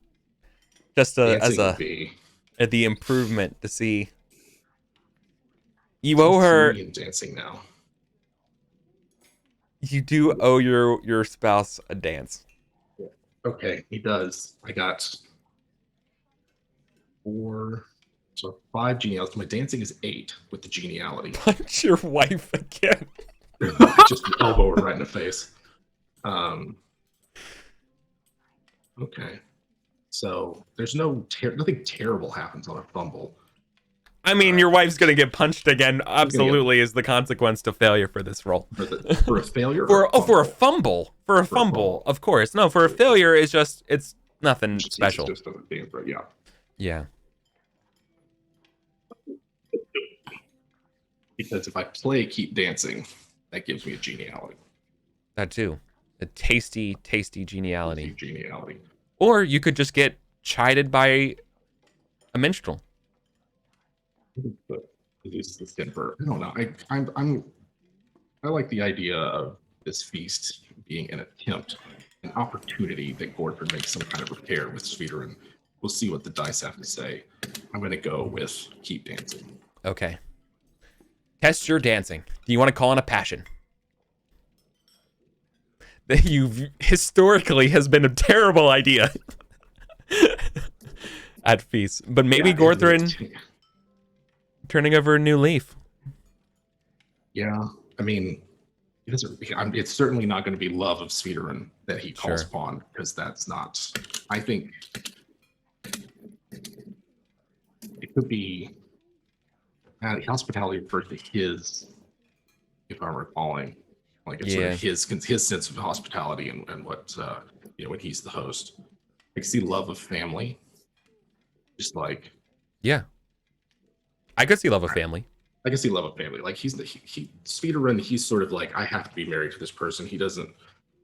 Just as the improvement to see. You owe her. Dancing now. You do owe your spouse a dance. Okay, he does. I got 4, so 5 genialities. My dancing is 8 with the geniality. Punch your wife again. Just elbow her right in the face. Okay, so there's nothing terrible happens on a fumble. I mean, your wife's gonna get punched again. Absolutely, is the consequence to failure for this roll. For a failure. For a fumble. Of course. No, for a failure, it's nothing special. Just a dance, right? Yeah. Yeah. Because if I play keep dancing, that gives me a geniality. That too. A tasty geniality. Geniality. Or you could just get chided by a minstrel. But it's the Denver. I don't know. I like the idea of this feast being an attempt an opportunity that Gordon makes some kind of repair with Sweeter, and we'll see what the dice have to say. I'm going to go with keep dancing. Okay. Test your dancing. Do you want to call on a passion? That you've historically has been a terrible idea at feasts. But maybe Gorthrin turning over a new leaf. Yeah, I mean, it's certainly not going to be love of Sweeterin that he calls upon, because that's not. I think it could be hospitality refers to his, if I'm recalling, like it's sort of his sense of hospitality and what when he's the host. I can see love of family, just like I could see love of family. I can see love of family. Like Sweeterin, he's sort of like, I have to be married to this person. He doesn't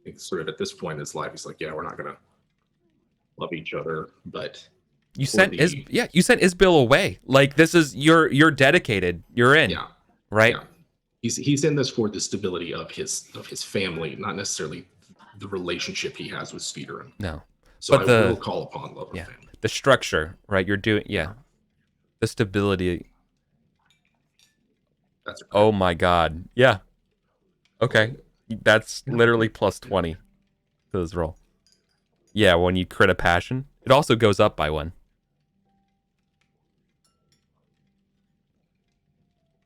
think sort of at this point in his life, he's like, yeah, we're not gonna love each other. But you sent Isbil away. Like, this is you're dedicated. You're in. Yeah. Right? Yeah. He's in this for the stability of his family, not necessarily the relationship he has with Sweeterin. No. So but I will call upon love of family. The structure, right? You're doing the stability. That's right. Oh my god. Yeah. Okay. That's literally plus 20 to this roll. Yeah, when you crit a passion. It also goes up by 1.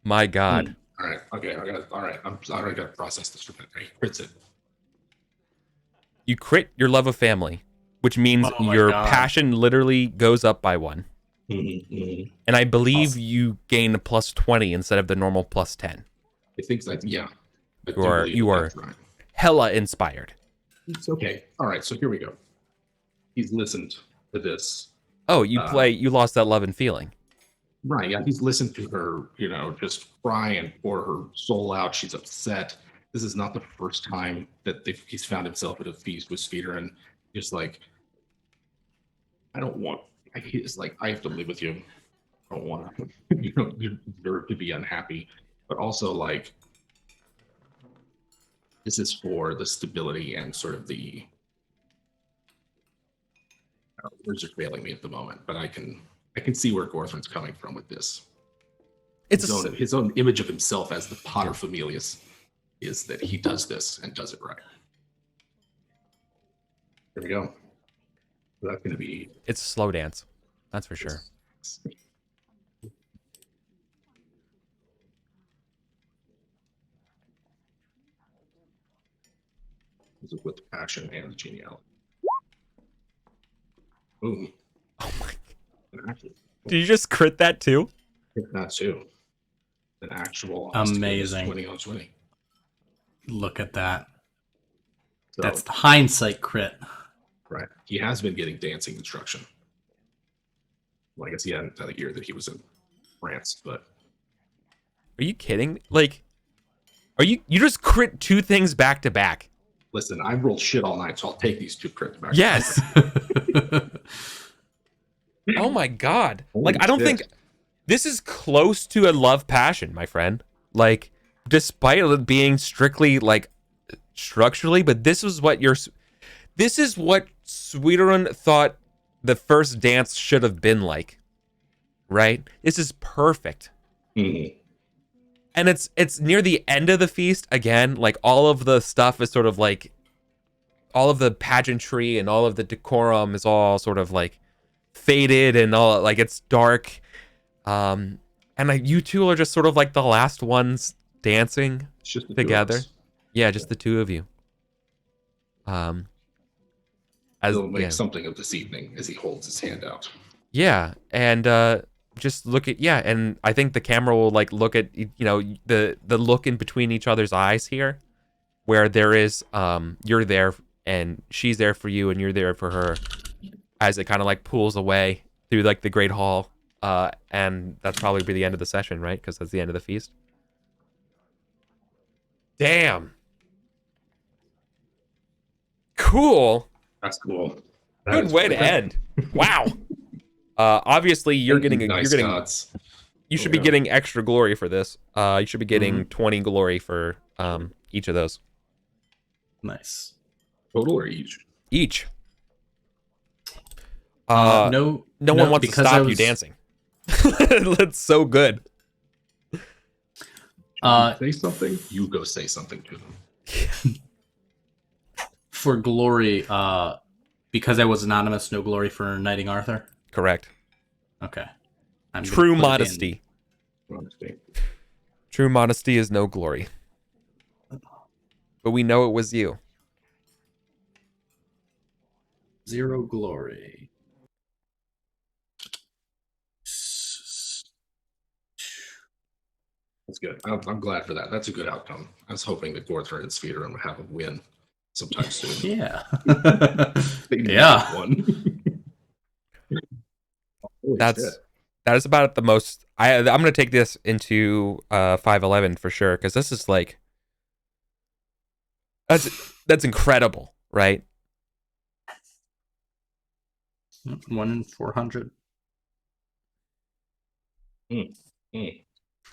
My god. All right. Okay. All right. I already got to process this for that. Crits it. You crit your love of family, which means your passion literally goes up by 1. Mm-hmm. And I believe you gain a plus 20 instead of the normal plus 10. I think that, yeah. You are hella inspired. It's okay. All right, so here we go. He's listened to this. Oh, you lost that love and feeling. Right, yeah. He's listened to her, just cry and pour her soul out. She's upset. This is not the first time that he's found himself at a feast with Sweeterin. Just like, it's like, I have to live with you. I don't want to, you deserve to be unhappy. But also, like, this is for the stability and sort of the, words are failing me at the moment, but I can see where Gorthrin's coming from with this. It's his own image of himself as the Pater Familias is that he does this and does it right. There we go. So that's going to be... It's a slow dance. That's for sure. This is with the passion and the geniality. Boom. Oh my... Did you just crit that too? Crit that too. An actual... Amazing. 20 on 20. Look at that. So, that's the hindsight crit. Right. He has been getting dancing instruction. Well, I guess he hadn't had a year that he was in France, but... Are you kidding? Like, you just crit 2 things back to back. Listen, I've rolled shit all night, so I'll take these 2 crits back. Yes. Oh my god. Holy like, I don't shit. think... This is close to a love passion, my friend. Like, despite it being strictly, like, structurally, but this is what Sweeterin thought the first dance should have been like, right? This is perfect. Mm-hmm. And it's near the end of the feast again. Like, all of the stuff is sort of like, all of the pageantry and all of the decorum is all sort of like faded and all, like, it's dark. And you two are just sort of like the last ones dancing together. Yeah, just the 2 of you. He'll make something of this evening as he holds his hand out. Yeah, and just look at and I think the camera will like look at the look in between each other's eyes here, where there is you're there and she's there for you and you're there for her, as it kind of like pulls away through like the great hall, and that's probably be the end of the session, right? Because that's the end of the feast. Damn. Cool. That's cool. Good way to end. Wow. Obviously you should be getting extra glory for this. You should be getting 20 glory for each of those. Nice. Total or each? Each. No one wants to because stop you dancing. That's so good. Say something. You go say something to them. For glory, because I was anonymous, no glory for knighting Arthur. Correct. Okay. I'm True modesty. Honesty. True modesty is no glory. But we know it was you. 0 glory. That's good. I'm glad for that. That's a good outcome. I was hoping that Gorthra and Speederun would have a win sometime soon. Yeah. They need Yeah. one. Holy That is about the most. I'm gonna take this into 511 for sure, because this is like that's incredible, right? 1 in 400.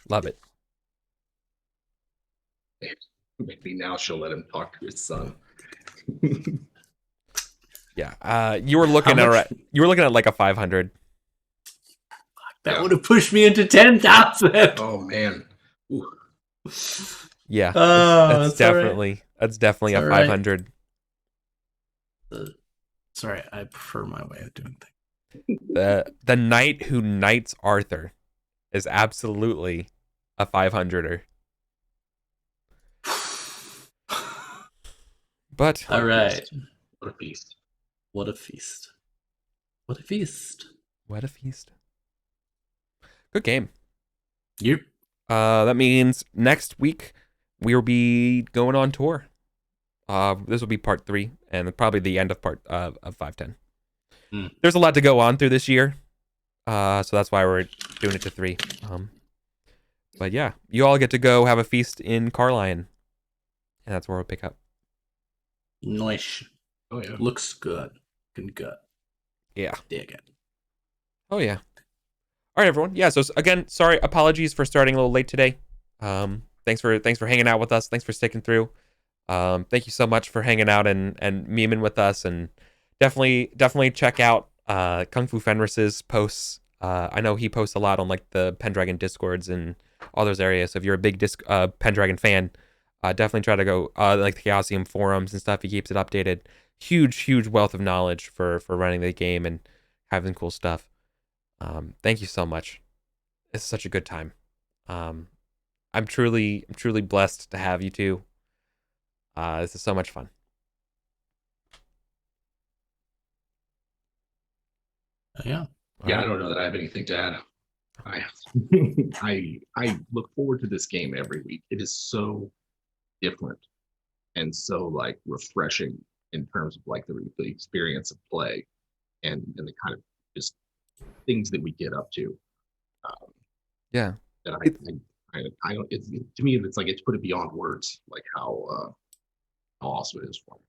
Love it. Maybe now she'll let him talk to his son. Yeah. You were looking at like a 500. That would have pushed me into 10,000. Oh man. Ooh. Yeah. That's definitely a 500. Sorry, I prefer my way of doing things. The knight who knights Arthur is absolutely a 500er. But all right. What a feast. What a feast. What a feast. What a feast. Good game. Yep. That means next week we'll be going on tour. This will be part 3 and probably the end of part of 510. There's a lot to go on through this year. So that's why we're doing it to 3. But yeah, you all get to go have a feast in Carlion. And that's where we'll pick up. Nice. Oh yeah. Looks good. Looking good. Yeah. Dig it. Oh yeah. All right, everyone. Yeah. So again, sorry, apologies for starting a little late today. Thanks for hanging out with us. Thanks for sticking through. Thank you so much for hanging out and memeing with us, and definitely check out Kung Fu Fenris's posts. I know he posts a lot on like the Pendragon Discords and all those areas. So if you're a big Pendragon fan, definitely try to go like the Chaosium forums and stuff. He keeps it updated. Huge wealth of knowledge for running the game and having cool stuff. Thank you so much. It's such a good time. I'm truly blessed to have you two. This is so much fun. Yeah. Yeah, I don't know that I have anything to add. I look forward to this game every week. It is so different and so like refreshing in terms of like the experience of play and the kind of just things that we get up to. Yeah. That I don't. It's to me, it's like it's put it beyond words, like how awesome it is for me.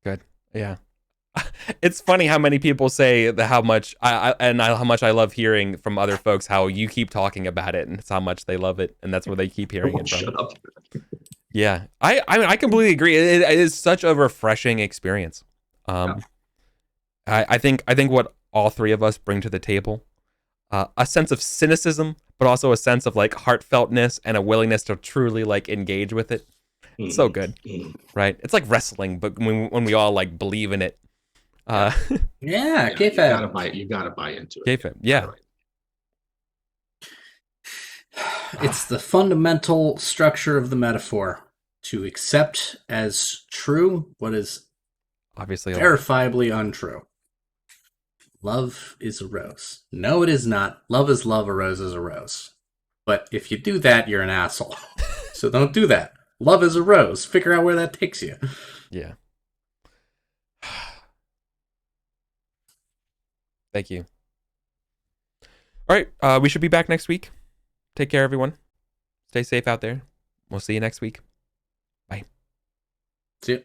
Good. Yeah. It's funny how many people say how much how much I love hearing from other folks how you keep talking about it and it's how much they love it, and that's where they keep hearing it from. Shut up. Yeah, I completely agree. It is such a refreshing experience. I think what all 3 of us bring to the table, a sense of cynicism, but also a sense of like heartfeltness and a willingness to truly like engage with it. It's so good, right? It's like wrestling, but when we all like believe in it. Yeah, kayfabe. You gotta buy into it. Kayfabe, yeah. Right. It's the fundamental structure of the metaphor to accept as true what is Obviously verifiably untrue. Love is a rose. No, it is not. Love is love, a rose is a rose. But if you do that, you're an asshole. So don't do that. Love is a rose. Figure out where that takes you. Yeah. Thank you. All right, we should be back next week. Take care, everyone. Stay safe out there. We'll see you next week. Bye. See ya.